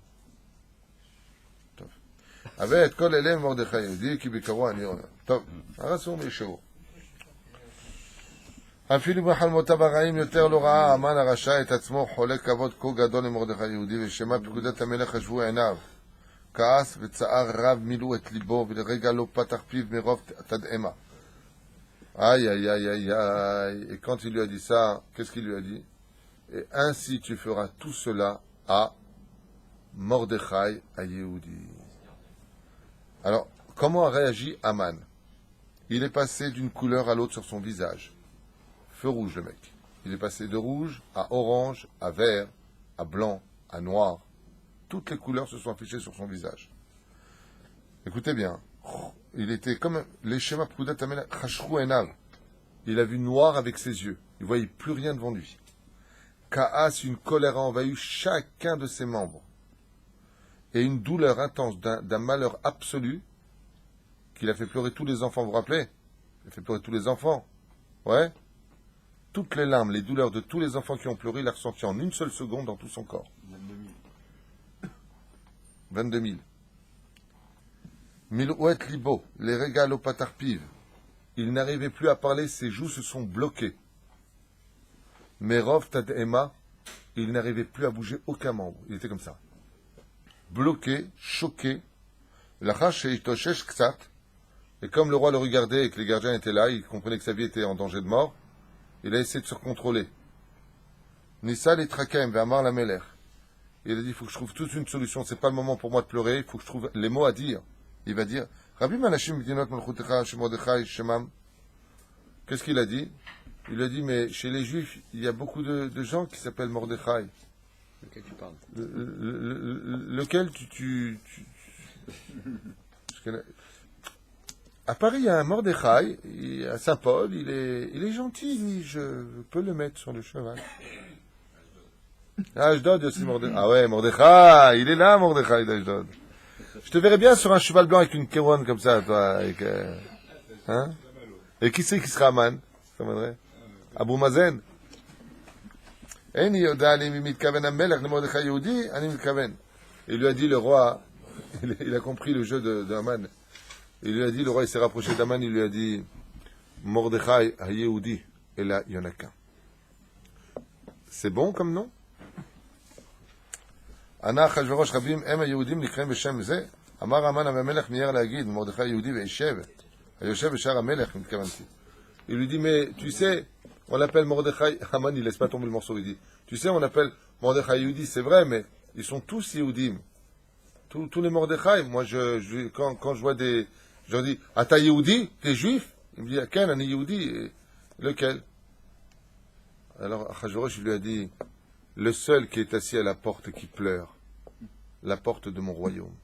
Avec et kol elem Mordechai, il dit qui bikaro ani ona. Top, un rat c'est mes chevaux. אפילו בחלמותיו הרעים יותר לא ראה המן הרשע את עצמו חולק כבוד כה גדול למרדכי יהודי, ושמע פקודת המלך חשבו עיניו. כעס וצער רב מילאו את ליבו, ולרגע לא פתח פיו מרוב תדהמה. Aïe, aïe, aïe, aïe, aïe. Et quand il lui a dit ça, qu'est-ce qu'il lui a dit? Et ainsi tu feras tout cela à Mordechai, à Yehudi. Alors, comment a réagi Haman? Il est passé d'une couleur à l'autre sur son visage. Feu rouge, le mec. Il est passé de rouge à orange, à vert, à blanc, à noir. Toutes les couleurs se sont affichées sur son visage. Écoutez bien. Il était comme les schémas Pkudat Hamelach Chashru Enav. Il a vu noir avec ses yeux. Il ne voyait plus rien devant lui. Kaas, une colère a envahi chacun de ses membres. Et une douleur intense d'un malheur absolu qu'il a fait pleurer tous les enfants. Vous vous rappelez? Il a fait pleurer tous les enfants. Ouais. Toutes les larmes, les douleurs de tous les enfants qui ont pleuré, il a ressenti en une seule seconde dans tout son corps. 22 000. Milouet libo, les régales au patarpiv. Il n'arrivait plus à parler, ses joues se sont bloquées. Merov tadema, il n'arrivait plus à bouger aucun membre. Il était comme ça. Bloqué, choqué. Lachash et itoshesh ksat. Et comme le roi le regardait et que les gardiens étaient là, il comprenait que sa vie était en danger de mort. Il a essayé de se contrôler. Nissa les trakem, ve'amar la meler. Il a dit, il faut que je trouve toute une solution. C'est pas le moment pour moi de pleurer. Il faut que je trouve les mots à dire. Il va dire, Rabbi Manashim Bidinot Malchutecha Shemordechai Shemam. Qu'est-ce qu'il a dit? Il a dit, mais chez les Juifs, il y a beaucoup de gens qui s'appellent Mordechai. Lequel tu parles? Lequel À Paris, il y a un Mordechai, à Saint-Paul, il est gentil, lui, je peux le mettre sur le cheval. À Ashdod, aussi Mordechai. Ah ouais, Mordechai, il est là, Mordechai d'Ashdod. Je te verrais bien sur un cheval blanc avec une couronne comme ça, toi, avec, hein? Et qui c'est qui sera Aman? Ça m'aimerait. Abou Mazen. Il lui a dit, le roi, il a compris le jeu de Haman. Il lui a dit, le roi, il s'est rapproché d'Aman, il lui a dit, Mordechai à Yehudi, et là, il y en a qu'un. C'est bon comme nom? Ana Achashverosh Rabim Em Yehudim Nikrem Beshem Ze Amar Haman HaMelech Miyer Lagid Mordechai Yehudi Ve'eshev Hayoshev Beshar HaMelech Mitkavanti. Il lui dit, mais tu sais, on l'appelle Mordechai. Haman, il laisse pas tomber le morceau. Il dit, tu sais, on l'appelle Mordechai Yehudi, c'est vrai, mais ils sont tous Yehudim. Tous les Mordechai. Moi, quand je vois des, je leur dis, ah, t'as Yehudi, t'es juif? Il me dit, quel, un Yehudi? Lequel? Alors, Achashverosh, il lui a dit, le seul qui est assis à la porte et qui pleure, la porte de mon royaume.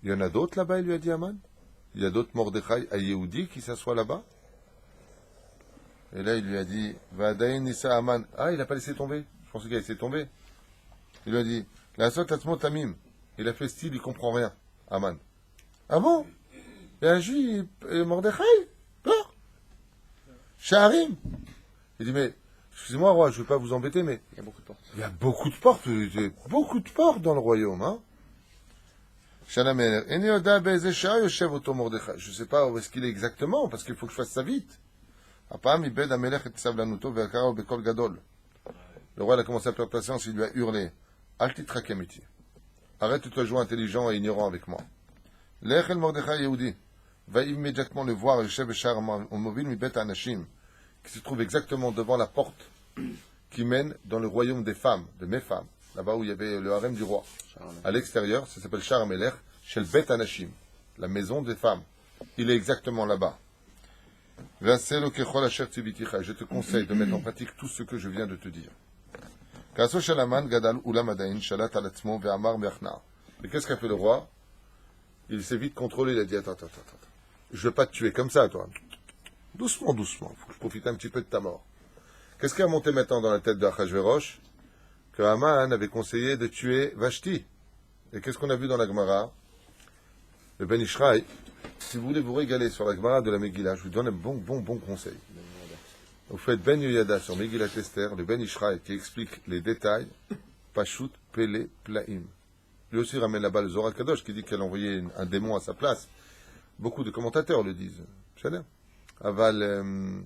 Il y en a d'autres là-bas, il lui a dit Aman. Il y a d'autres Mordechai à Yehudi qui s'assoient là-bas. Et là, il lui a dit, Vadaïn Nissa Aman. Ah, il n'a pas laissé tomber. Je pensais qu'il a laissé tomber. Il lui a dit, la sot atmo tamim. Il a fait style, il comprend rien. Aman. Ah bon? Il y a un juif, Mordechai? Peur? Shaharim? Il dit, mais, excusez-moi, roi, je ne veux pas vous embêter, mais Il y a beaucoup de portes. il y a beaucoup de portes. Beaucoup de portes dans le royaume, hein? Je ne sais pas où est-ce qu'il est exactement, parce qu'il faut que je fasse ça vite. Le roi a commencé à perdre patience, il lui a hurlé. Arrête de te jouer intelligent et ignorant avec moi. Lech el Mordechai Yehudi va immédiatement le voir, le chef Bechar Mobile Mibet Anashim, qui se trouve exactement devant la porte qui mène dans le royaume des femmes, de mes femmes, là-bas où il y avait le harem du roi. À l'extérieur, ça s'appelle Shar Melech, chez le Bet Anashim, la maison des femmes. Il est exactement là-bas. Je te conseille de mettre en pratique tout ce que je viens de te dire. Et qu'est-ce qu'a fait le roi? Il s'est vite contrôlé, il a dit, attends, je ne vais pas te tuer comme ça, toi. Doucement, faut que je profite un petit peu de ta mort. Qu'est-ce qui a monté maintenant dans la tête de Achashverosh? Que Haman avait conseillé de tuer Vashti. Et qu'est-ce qu'on a vu dans la Gemara? Le Ben Ishraï, si vous voulez vous régaler sur la Gemara de la Megillah, je vous donne un bon conseil. Vous faites Ben Yoyada sur Megillah Esther, le Ben Ishraï qui explique les détails, Pashut, Pele, Plaim. Lui aussi ramène là-bas le Zohar Kadosh qui dit qu'elle a envoyé un démon à sa place. Beaucoup de commentateurs le disent. Aval,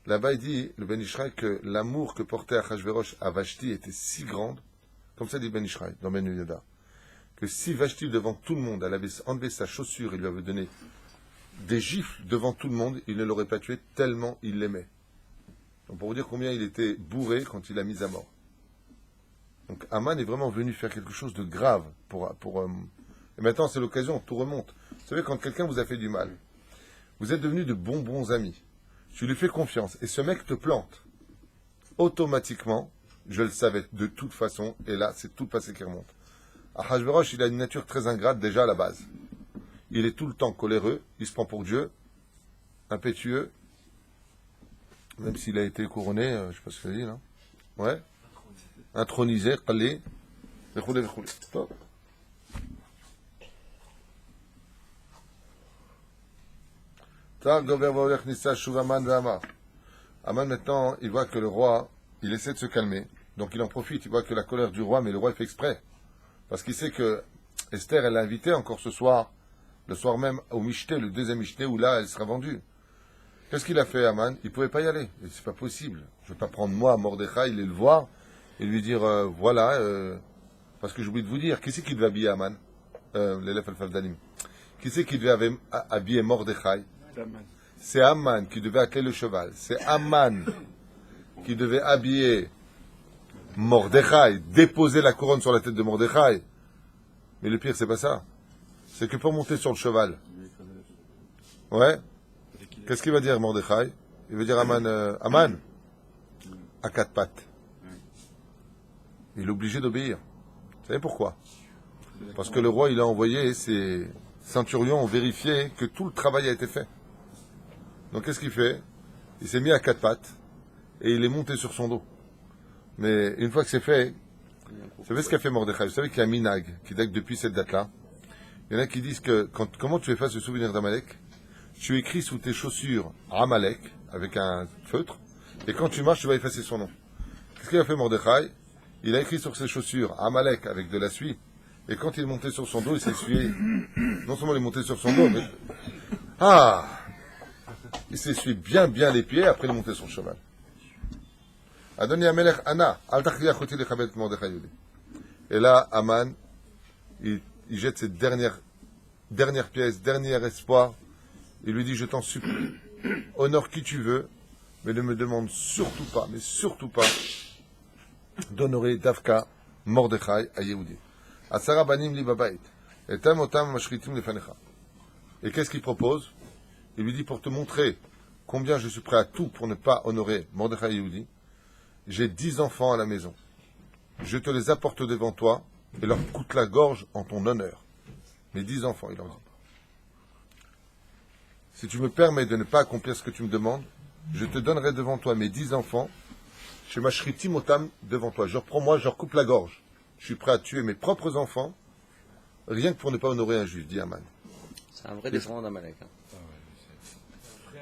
là-bas il dit, le Ben Ishraï, que l'amour que portait Achashverosh à Vashti était si grande, comme ça dit Ben Ishraï, dans Ben Yoyada, que si Vashti, devant tout le monde, elle avait enlevé sa chaussure et lui avait donné des gifles devant tout le monde, il ne l'aurait pas tué tellement il l'aimait. Donc pour vous dire combien il était bourré quand il l'a mise à mort. Donc Haman est vraiment venu faire quelque chose de grave et maintenant c'est l'occasion, tout remonte. Vous savez, quand quelqu'un vous a fait du mal, vous êtes devenus de bons amis, tu lui fais confiance et ce mec te plante. Automatiquement, je le savais de toute façon, et là c'est tout le passé qui remonte. Achashverosh, il a une nature très ingrate déjà à la base. Il est tout le temps coléreux, il se prend pour Dieu, impétueux, même s'il a été couronné, je ne sais pas ce qu'il dit là. Ouais. Intronisé, qalé, vechoulé. Top. Aman maintenant, il voit que le roi, il essaie de se calmer, donc il en profite, il voit que la colère du roi, mais le roi il fait exprès. Parce qu'il sait que Esther, elle l'a invité encore ce soir, le soir même, au Mishté, le deuxième Mishté, où là, elle sera vendue. Qu'est-ce qu'il a fait, Haman? Il ne pouvait pas y aller. C'est pas possible. Je ne vais pas prendre moi, Mordechai, il est le voir, et lui dire, voilà, parce que j'ai oublié de vous dire, qui c'est qui devait habiller Haman? L'élève Al-Faldalim. Qui c'est qui devait habiller Mordechai? C'est Haman qui devait atteler le cheval. C'est Haman qui devait habiller Mordechai, déposer la couronne sur la tête de Mordechai. Mais le pire, c'est pas ça. C'est que pour monter sur le cheval. Ouais. Qu'est-ce qu'il va dire Mordechai? Il va dire Haman, à quatre pattes. Il est obligé d'obéir. Vous savez pourquoi? Parce que le roi, il a envoyé ses centurions vérifier que tout le travail a été fait. Donc qu'est-ce qu'il fait? Il s'est mis à quatre pattes et il est monté sur son dos. Mais une fois que c'est fait, vous savez ce qu'a fait Mordechai? Vous savez qu'il y a un minag qui date depuis cette date-là. Il y en a qui disent que comment tu effaces le souvenir d'Amalek? Tu écris sous tes chaussures Amalek avec un feutre, et quand tu marches, tu vas effacer son nom. Qu'est-ce qu'il a fait Mordechai? Il a écrit sur ses chaussures Amalek avec de la suie, et quand il est monté sur son dos, il s'est essuyé. Non seulement il est monté sur son dos, mais il s'est essuyé bien les pieds, après il est monté sur le cheval. Adoni Amelech Anna, al tachliach oti lechabed et Mordechai Yehudi. Et là, Haman, il jette cette dernière pièce, dernier espoir. Il lui dit, je t'en supplie, honore qui tu veux, mais ne me demande surtout pas, d'honorer Davka, Mordechai, à Yehudi. Asara banim li babait, etam otam mashritim lefanecha. Et qu'est-ce qu'il propose? Il lui dit, pour te montrer combien je suis prêt à tout pour ne pas honorer Mordechai et Yehudi, j'ai 10 enfants à la maison. Je te les apporte devant toi et leur coûte la gorge en ton honneur. Mes 10 enfants, il leur dit. Si tu me permets de ne pas accomplir ce que tu me demandes, je te donnerai devant toi mes 10 enfants, chez Mashriti Motam, devant toi. Je reprends moi, je leur coupe la gorge. Je suis prêt à tuer mes propres enfants, rien que pour ne pas honorer un juif, dit Aman. C'est un vrai descendant d'Amalek. Hein.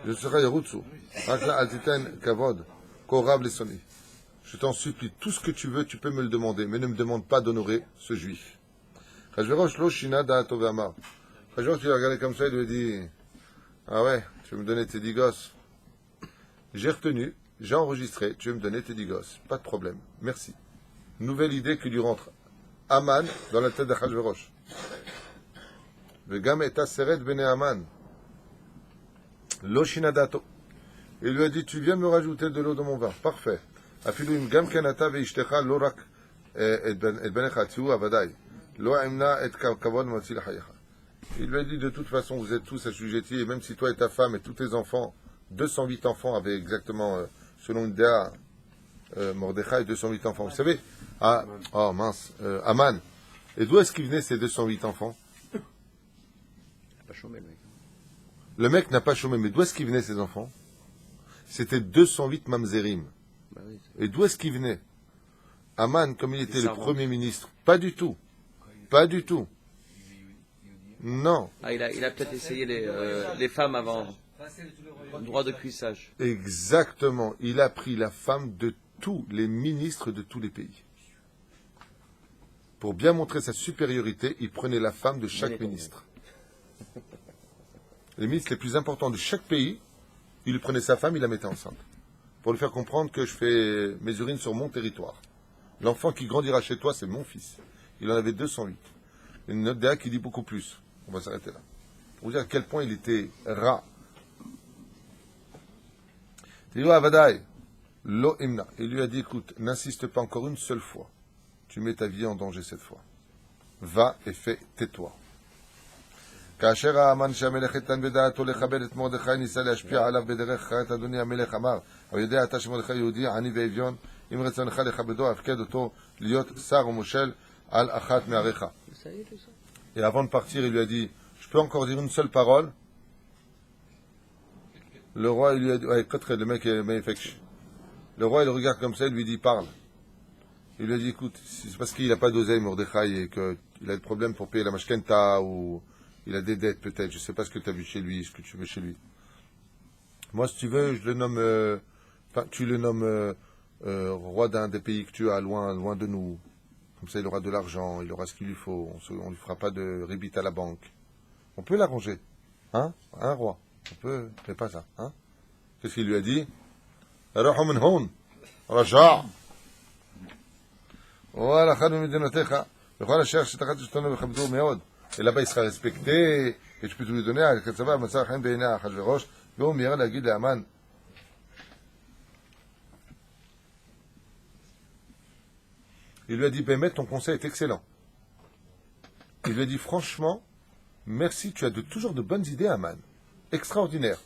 Je serai Yerutsu. Akla altiten kavod, korab lesoni. Je t'en supplie, tout ce que tu veux, tu peux me le demander, mais ne me demande pas d'honorer ce juif. Achashverosh lo shina da'ato ve'amar. Achashverosh, il a regardé comme ça, il lui a dit, ah ouais, tu veux me donner tes 10 gosses. J'ai retenu, j'ai enregistré, tu veux me donner tes 10 gosses. Pas de problème, merci. Nouvelle idée qui lui rentre Aman dans la tête d'Achashverosh. Vegam et aseret bene Aman. Lo shina da'ato. Il lui a dit, tu viens me rajouter de l'eau dans mon vin. Parfait. אפילו אם גם כן אתה ואשתך לא רק את בניך הציעו, הוודאי. לא אמנע את כבוד מציל לחייך. Il lui a dit, de toute façon, vous êtes tous assujettis, et même si toi et ta femme et tous tes enfants, 208 enfants avaient exactement, selon une déa, Mordechai, 208 enfants. Vous savez, oh mince, Aman. Et d'où est-ce qu'ils venaient ces 208 enfants? Il n'a pas chômé, le mec. Le mec n'a pas chômé, mais d'où est-ce qu'ils venaient ces enfants? C'était 208 mamzerim. Bah oui, Et d'où est-ce qu'il venait? Aman, comme il était le servants. Premier ministre, pas du tout. Pas du tout. Non. Ah, il a peut-être essayé les femmes avant. Droit de cuissage. Exactement. Il a pris la femme de tous les ministres de tous les pays. Pour bien montrer sa supériorité, il prenait la femme de chaque ministre. Les ministres les plus importants de chaque pays, il lui prenait sa femme, il la mettait enceinte. Pour lui faire comprendre que je fais mes urines sur mon territoire. L'enfant qui grandira chez toi, c'est mon fils. Il en avait 208. Une note d'A qui dit beaucoup plus. On va s'arrêter là. Pour vous dire à quel point il était rat. Il lui a dit, écoute, n'insiste pas encore une seule fois. Tu mets ta vie en danger cette fois. Va et fais, tais-toi. כאשר האמן שהמלך איתן בדעתו לכבד את מרדכי ניסה להשפיע עליו בדרך אחרת, אדוני המלך אמר, אבל יודע אתה שמרדכי יהודי עני ואביון, אם רצונך לכבדו הפקד אותו להיות שר ומושל על אחת מעריך. Et avant de partir, il lui a dit, je peux encore dire une seule parole? Le roi, il lui a dit, ouais, le mec est magnifique. Le roi, il le regarde comme ça, il lui dit, parle. Il lui a dit, écoute, c'est parce qu'il n'a pas d'oseille, Mordechai, et qu'il a des problèmes pour payer la mashkenta, ou il a des dettes peut-être, je ne sais pas ce que tu as vu chez lui, ce que tu veux chez lui. Moi, si tu veux, je le nomme, tu le nommes roi d'un des pays que tu as, loin de nous. Comme ça, il aura de l'argent, il aura ce qu'il lui faut, on ne lui fera pas de rébite à la banque. On peut l'arranger, hein, un roi. On peut, mais pas ça, hein. Qu'est-ce qu'il lui a dit? Raja. Voilà, et là-bas, il sera respecté, et tu peux tout lui donner à Katsava, Massar, Haim, Beina, Achashverosh, et on ira la guide de Aman. Il lui a dit, Bémet, ton conseil est excellent. Il lui a dit, franchement, merci, tu as toujours de bonnes idées, Aman. Extraordinaire.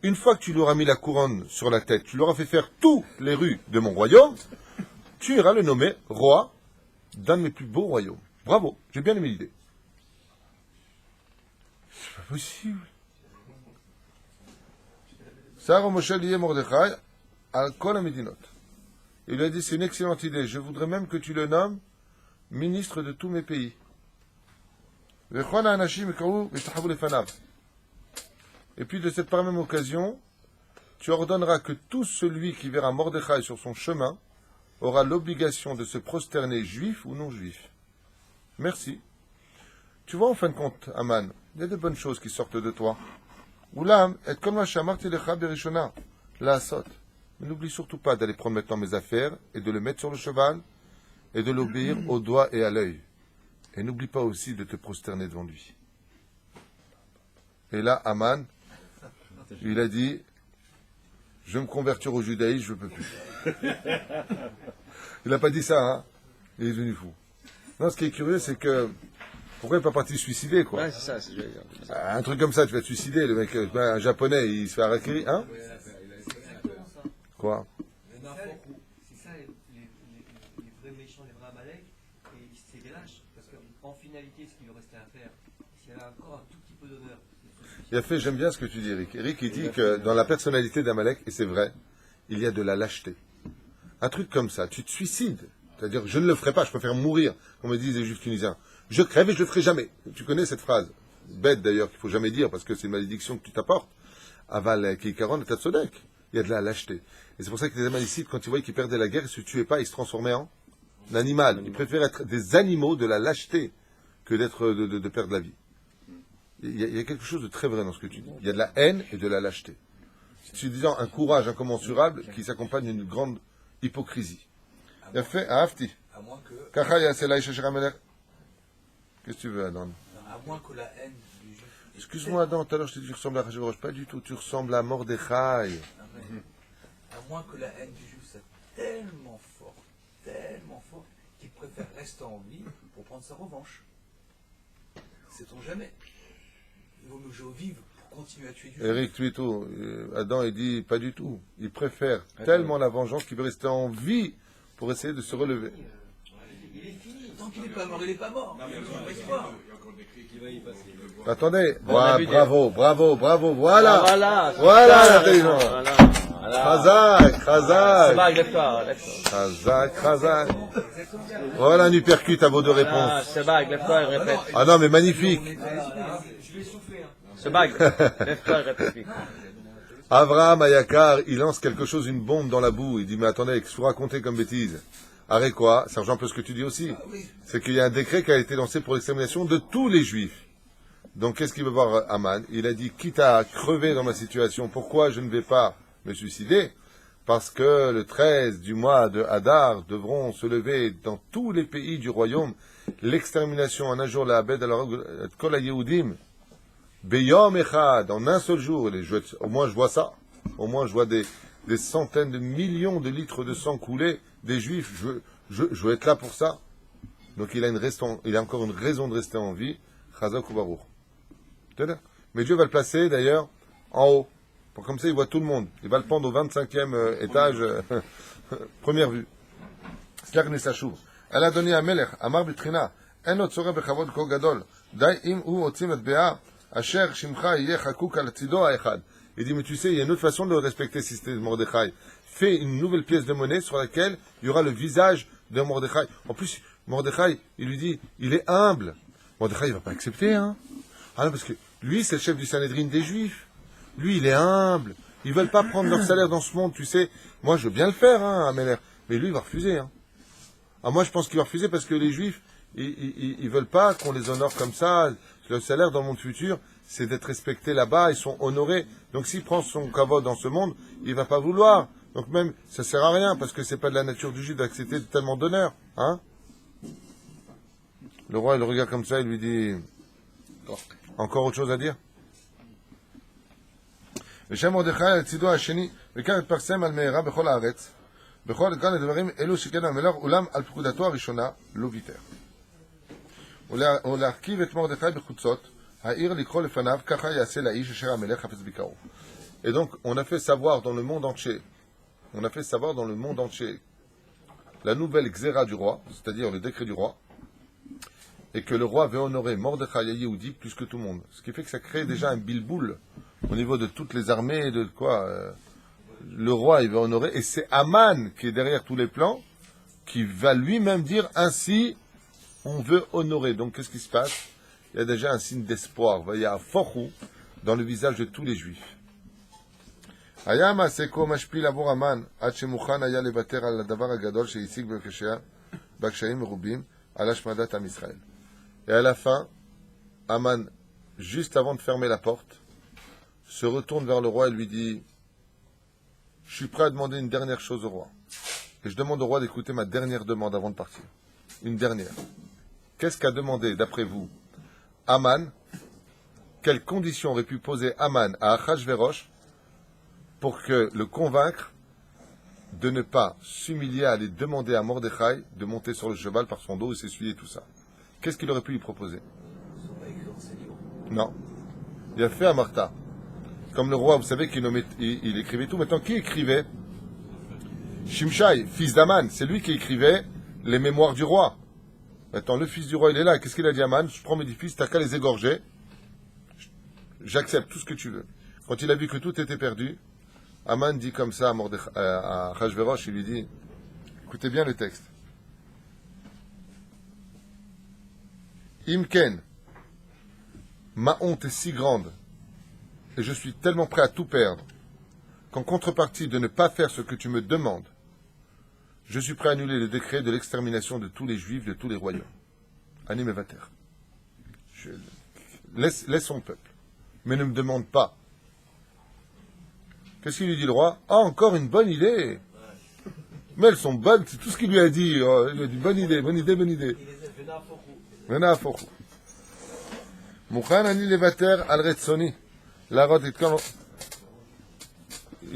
Une fois que tu lui auras mis la couronne sur la tête, tu lui auras fait faire toutes les rues de mon royaume, tu iras le nommer roi d'un de mes plus beaux royaumes. Bravo, j'ai bien aimé l'idée. C'est pas possible. Sarah Moshe lié Mordechai al kol hamedinot. Il lui a dit, c'est une excellente idée. Je voudrais même que tu le nommes ministre de tous mes pays. Et puis de cette même occasion, tu ordonneras que tout celui qui verra Mordechai sur son chemin aura l'obligation de se prosterner juif ou non juif. Merci. Tu vois, en fin de compte, Aman, il y a de bonnes choses qui sortent de toi. Oulam, et comme la shamarti lecha berishona, la asot. Mais n'oublie surtout pas d'aller prendre maintenant mes affaires et de le mettre sur le cheval et de l'obéir au doigt et à l'œil. Et n'oublie pas aussi de te prosterner devant lui. Et là, Aman, il a dit, je vais me convertir au judaïsme, je ne peux plus. Il n'a pas dit ça, hein. Il est devenu fou. Non, ce qui est curieux, c'est que, pourquoi il n'est pas parti se suicider, quoi? Ouais, c'est ça, c'est ce que je veux dire. Un truc comme ça, tu vas te suicider, le mec, un japonais, il se fait harakiri, hein? Quoi? C'est ça, les vrais méchants, les vrais Amalek, et c'est des lâches. Parce qu'en finalité, ce qu'il lui restait à faire, C'est encore un tout petit peu d'honneur. Il a fait, j'aime bien ce que tu dis, Eric. Eric, il dit que dans la personnalité d'Amalek, et c'est vrai, il y a de la lâcheté. Un truc comme ça, tu te suicides. C'est-à-dire, je ne le ferai pas, je préfère mourir, comme me disent les juifs tunisiens. Je crève et je le ferai jamais. Tu connais cette phrase, bête d'ailleurs, qu'il faut jamais dire, parce que c'est une malédiction que tu t'apportes. Aval Kikaron et Tatsodek. Il y a de la lâcheté. Et c'est pour ça que les Amalécites, quand ils voyaient qu'ils perdaient la guerre, ils ne se tuaient pas, ils se transformaient en animal. Ils préfèrent être des animaux de la lâcheté que d'être de perdre la vie. Il y a quelque chose de très vrai dans ce que tu dis. Il y a de la haine et de la lâcheté. C'est disant un courage incommensurable qui s'accompagne d'une grande hypocrisie. Il a fait à Hafti. À moins que, Qu'est-ce que tu veux, Adam? à moins que la haine du juif. Excuse-moi, Adam, tout à l'heure je t'ai dit que tu ressembles à Achashverosh. Pas du tout, tu ressembles à Mordechai. À moins que la haine du juif soit tellement forte, qu'il préfère rester en vie pour prendre sa revanche. Sait-on jamais. Il vaut mieux que je vive pour continuer à tuer du juif. Eric Tuito, Adam, il dit pas du tout. Il préfère tellement la vengeance qu'il veut rester en vie pour essayer de se relever. Il est fini. Tant qu'il n'est pas mort, il n'est pas mort. Il n'y a pas espoir. Attendez, a vu bravo, voilà, Voilà. voilà l'intelligence. Voilà. Chazak, Sebag, lève-toi, lève-toi. Chazak. Voilà un uppercut à vos deux Ah, réponses. Sebag, lève-toi et répète. Ah non, mais magnifique. Sebag, lève-toi et répète. Avraham Ayakar, il lance quelque chose, une bombe dans la boue. Il dit, mais attendez, qu'est-ce que vous racontez comme bêtise? Arrête quoi? Ça rejoint un peu ce que tu dis aussi. C'est qu'il y a un décret qui a été lancé pour l'extermination de tous les juifs. Donc, qu'est-ce qu'il veut voir Aman? Il a dit, quitte à crever dans ma situation, pourquoi je ne vais pas me suicider? Parce que le 13 du mois de Hadar devront se lever dans tous les pays du royaume l'extermination en un jour, la Abed alors Kol HaYehudim, Beyom Echad, en un seul jour. Au moins je vois ça. Au moins je vois des centaines de millions de litres de sang coulés des juifs. Je veux être là pour ça. Donc il a encore une raison de rester en vie. Chazak ou Baruch. Mais Dieu va le placer d'ailleurs en haut. Pour comme ça il voit tout le monde. Il va le prendre au 25e étage. Première vue. Elle a donné à Melech, Amar Bitrina, En otzore bechavod ko gadol, dai im u otzim et bea, asher shimcha yeh chakuk al tzido haechad. Il dit, mais tu sais, il y a une autre façon de le respecter si c'était Mordechai. Fais une nouvelle pièce de monnaie sur laquelle il y aura le visage de Mordechai. En plus, Mordechai, il lui dit, il est humble. Mordechai, il va pas accepter, hein. Ah non, parce que lui, c'est le chef du Sanhédrin des Juifs. Lui, il est humble. Ils veulent pas prendre leur salaire dans ce monde, tu sais. Moi, je veux bien le faire, hein, Améler. Mais lui, il va refuser, hein. Ah, moi, je pense qu'il va refuser parce que les Juifs, ils veulent pas qu'on les honore comme ça. Le salaire dans le monde futur, c'est d'être respecté là-bas, ils sont honorés. Donc s'il prend son kavod dans ce monde, il va pas vouloir. Donc même, ça sert à rien, parce que c'est pas de la nature du juif d'accepter tellement d'honneur. Hein? Le roi, il le regarde comme ça, il lui dit, encore autre chose à dire? ושם מרדכי על צידו השני, וכאן התפרסם על מהרה בכל הארץ, בכל כאן הדברים אלו שכן המלך, אולם על פקודתו הראשונה לא ויתר. ולהרכיב את מרדכי בחוצות, העיר לקרוא לפניו, ככה יעשה לאיש אשר המלך חפץ ביקרו. Et donc, on a fait savoir dans le monde entier, la nouvelle xéra du roi, c'est-à-dire le décret du roi, et que le roi veut honorer Mordechai et Yehudi plus que tout le monde. Ce qui fait que ça crée déjà un bilboul au niveau de toutes les armées, de quoi le roi il veut honorer, et c'est Aman qui est derrière tous les plans, qui va lui-même dire ainsi, on veut honorer. Donc qu'est-ce qui se passe? Il y a déjà un signe d'espoir. Il y a un forou dans le visage de tous les juifs. Et à la fin, Aman, juste avant de fermer la porte, se retourne vers le roi et lui dit, je suis prêt à demander une dernière chose au roi. Et je demande au roi d'écouter ma dernière demande avant de partir. Une dernière. Qu'est-ce qu'a demandé, d'après vous, Aman? Quelles conditions aurait pu poser Aman à Achashverosh pour que le convaincre de ne pas s'humilier à aller demander à Mordechai de monter sur le cheval par son dos et s'essuyer tout ça? Qu'est-ce qu'il aurait pu lui proposer? Non. Il a fait à Martha. Comme le roi, vous savez qu'il il écrivait tout. Maintenant, qui écrivait? Shimshai, fils d'Aman. C'est lui qui écrivait les mémoires du roi. Maintenant, le fils du roi, il est là. Qu'est-ce qu'il a dit à Aman? Je prends mes 10 fils, t'as qu'à les égorger. j'accepte tout ce que tu veux. Quand il a vu que tout était perdu, Aman dit comme ça à Achashverosh, il lui dit, écoutez bien le texte. Imken, ma honte est si grande, et je suis tellement prêt à tout perdre, qu'en contrepartie de ne pas faire ce que tu me demandes, je suis prêt à annuler le décret de l'extermination de tous les juifs de tous les royaumes. Anim Evater. Laisse son peuple, mais ne me demande pas. Qu'est-ce qu'il lui dit le roi? Ah, encore une bonne idée. Mais elles sont bonnes, c'est tout ce qu'il lui a dit. Oh, il lui a dit bonne idée, bonne idée, bonne idée. Vena Afochu. Mukhan ani levater al retsoni. Il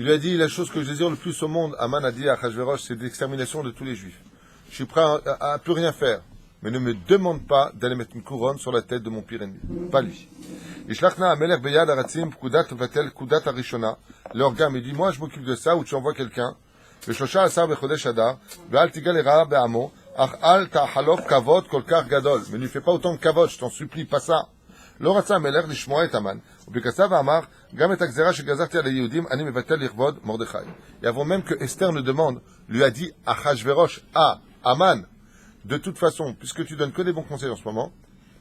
lui a dit la chose que je désire le plus au monde. Aman a dit à Achashverosh, c'est l'extermination de tous les juifs. Je suis prêt à plus rien faire. Mais ne me demande pas d'aller mettre une couronne sur la tête de mon pire ennemi. Pas lui. Leur gars me dit, moi je m'occupe de ça, ou tu envoies quelqu'un. Mais ne fais pas autant de kavod, je t'en supplie, pas ça. Et avant même que Esther ne demande, lui a dit Achashverosh à Aman, de toute façon, puisque tu donnes que des bons conseils en ce moment,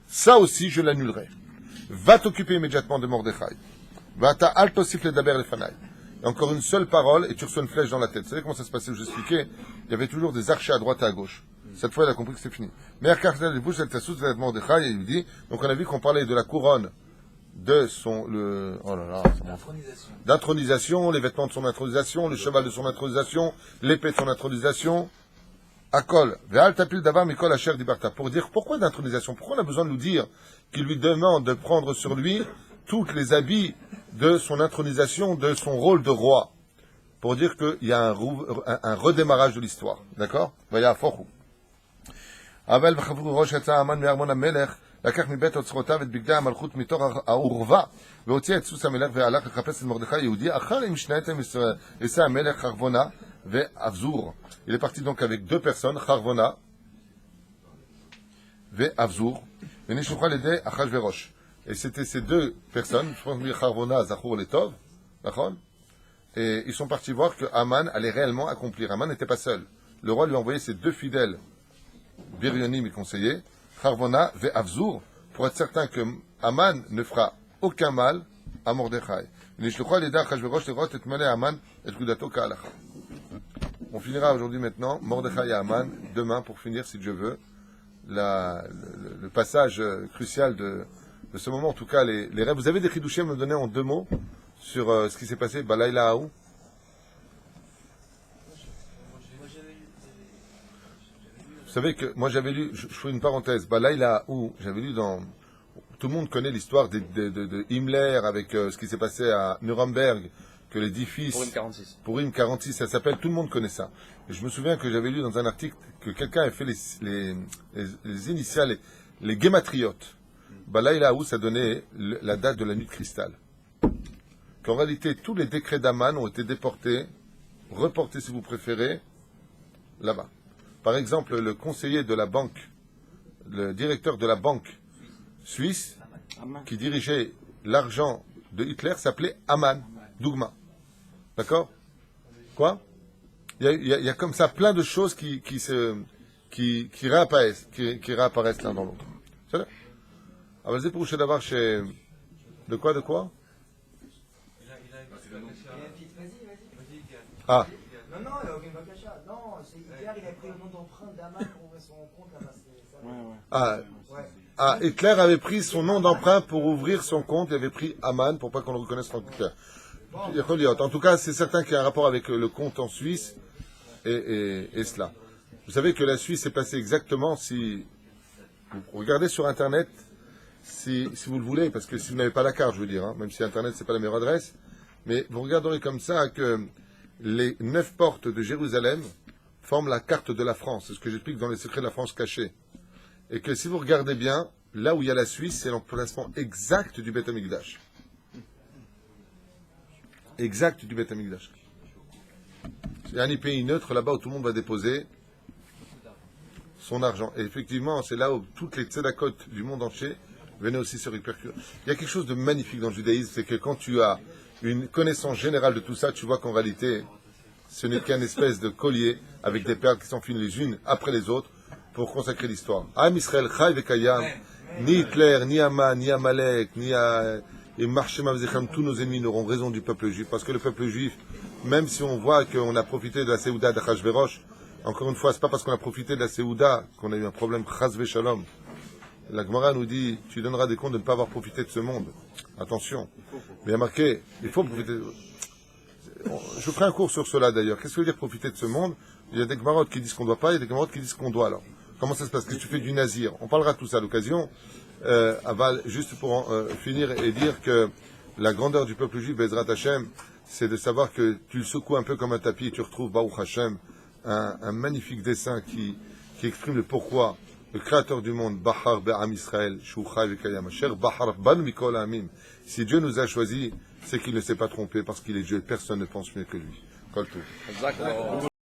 ça aussi je l'annulerai. Va t'occuper immédiatement de Mordechai. Va ta altosif le daber le fanaï. Et encore une seule parole et tu reçois une flèche dans la tête. Vous savez comment ça se passait? Je vous expliquais, il y avait toujours des archers à droite et à gauche. Cette fois, il a compris que c'était fini. Mais Mordechai, il lui dit, donc on a vu qu'on parlait de la couronne de son, d'intronisation, les vêtements de son intronisation, le cheval de son intronisation, l'épée de son intronisation. Akol, ve'al tapil davar mikol asher dibarta. Pour dire pourquoi d'intronisation? Pourquoi on a besoin de nous dire qu'il lui demande de prendre sur lui tous les habits de son intronisation, de son rôle de roi? Pour dire qu'il y a un redémarrage de l'histoire. D'accord? Vaya fochu. Avel v'chavru rosh yatsa Aman me'armon hamelech, לקח מבית אוצרותיו את בגדי המלכות מתוך העורווה, והוציא את סוס המלך והלך לחפש את מרדכי היהודי, אחר עם שנאתם עשה המלך חרבונה ואבזור. Il est parti donc avec deux personnes, Charvona et Avzour, et c'était ces deux personnes, je pense que Charvona, Zachour Letov, et ils sont partis voir que Aman allait réellement accomplir. Aman n'était pas seul. Le roi lui a envoyé ses deux fidèles, Biryonim et conseillers, Charvona et Avzour, pour être certain que Aman ne fera aucun mal à Mordechai. On finira aujourd'hui maintenant, Mordechai et Aman, demain pour finir, si Dieu veut, le passage crucial de ce moment, en tout cas les rêves. Vous avez des chidouchim à me donner en deux mots sur ce qui s'est passé, Balayla Haou? Vous savez que moi j'avais lu, je fais une parenthèse, Balayla Haou, j'avais lu dans... Tout le monde connaît l'histoire de Himmler avec ce qui s'est passé à Nuremberg, que les 10 fils... Purim 46, ça s'appelle, tout le monde connaît ça. Et je me souviens que j'avais lu dans un article que quelqu'un avait fait les initiales, les guématriotes. Balayla Haou, ça donnait la date de la nuit de cristal. Qu'en réalité, tous les décrets d'Aman ont été déportés, reportés si vous préférez, là-bas. Par exemple, le conseiller de la banque, le directeur de la banque suisse, qui dirigeait l'argent de Hitler, s'appelait Aman, Dougma. D'accord? Quoi? Il y a comme ça plein de choses qui réapparaissent, qui réapparaissent l'un dans l'autre. C'est là. Ah, vas-y pour d'avoir chez... De quoi? Ah. Non, il n'y a aucune vacacha. Non, c'est Hitler, il a pris le nom d'emprunt d'Aman pour ouvrir son compte là-bas. Ah, Hitler avait pris son nom d'emprunt pour ouvrir son compte, il avait pris Aman pour pas qu'on le reconnaisse en Hitler. En tout cas, c'est certain qu'il y a un rapport avec le compte en Suisse et cela. Vous savez que la Suisse est placée exactement, si vous regardez sur Internet, si vous le voulez, parce que si vous n'avez pas la carte, je veux dire, même si Internet c'est pas la meilleure adresse, mais vous regarderez comme ça que les 9 portes de Jérusalem forment la carte de la France. C'est ce que j'explique dans les secrets de la France cachée. Et que si vous regardez bien, là où il y a la Suisse, c'est l'emplacement exact du Beth Amikdash. Exact du Beth Amikdash. C'est un pays neutre là-bas où tout le monde va déposer son argent. Et effectivement, c'est là où toutes les tzedakot du monde entier venez aussi se répercuter. Il y a quelque chose de magnifique dans le judaïsme, c'est que quand tu as une connaissance générale de tout ça, tu vois qu'en réalité, ce n'est qu'un espèce de collier avec des perles qui s'enfilent les unes après les autres pour consacrer l'histoire. Am Israël, Chai Vekayam, ni Hitler, ni Haman, ni Amalek, ni et Marchem Avzechem, tous nos ennemis n'auront raison du peuple juif, parce que le peuple juif, même si on voit qu'on a profité de la Séouda d'Achashverosh, encore une fois, c'est pas parce qu'on a profité de la Séouda qu'on a eu un problème Chazve Shalom. La Gemara nous dit, tu donneras des comptes de ne pas avoir profité de ce monde. Attention. Mais il y a marqué, il faut profiter. Je ferai un cours sur cela d'ailleurs. Qu'est-ce que veut dire profiter de ce monde? Il y a des Gemarotes qui disent qu'on ne doit pas, il y a des Gemarotes qui disent qu'on doit. Alors, comment ça se passe? Qu'est-ce que tu fais du nazir? On parlera de tout ça à l'occasion. Aval, juste pour finir et dire que la grandeur du peuple juif, Bezrat Hashem, c'est de savoir que tu le secoues un peu comme un tapis et tu retrouves Baruch Hashem, un magnifique dessin qui exprime le pourquoi le créateur du monde, Bahar Be'am Israël, Shuchai Vekayam Asher, Bahar Ban Mikol Amim. Si Dieu nous a choisis, c'est qu'il ne s'est pas trompé parce qu'il est Dieu. Personne ne pense mieux que lui. Kol Tov.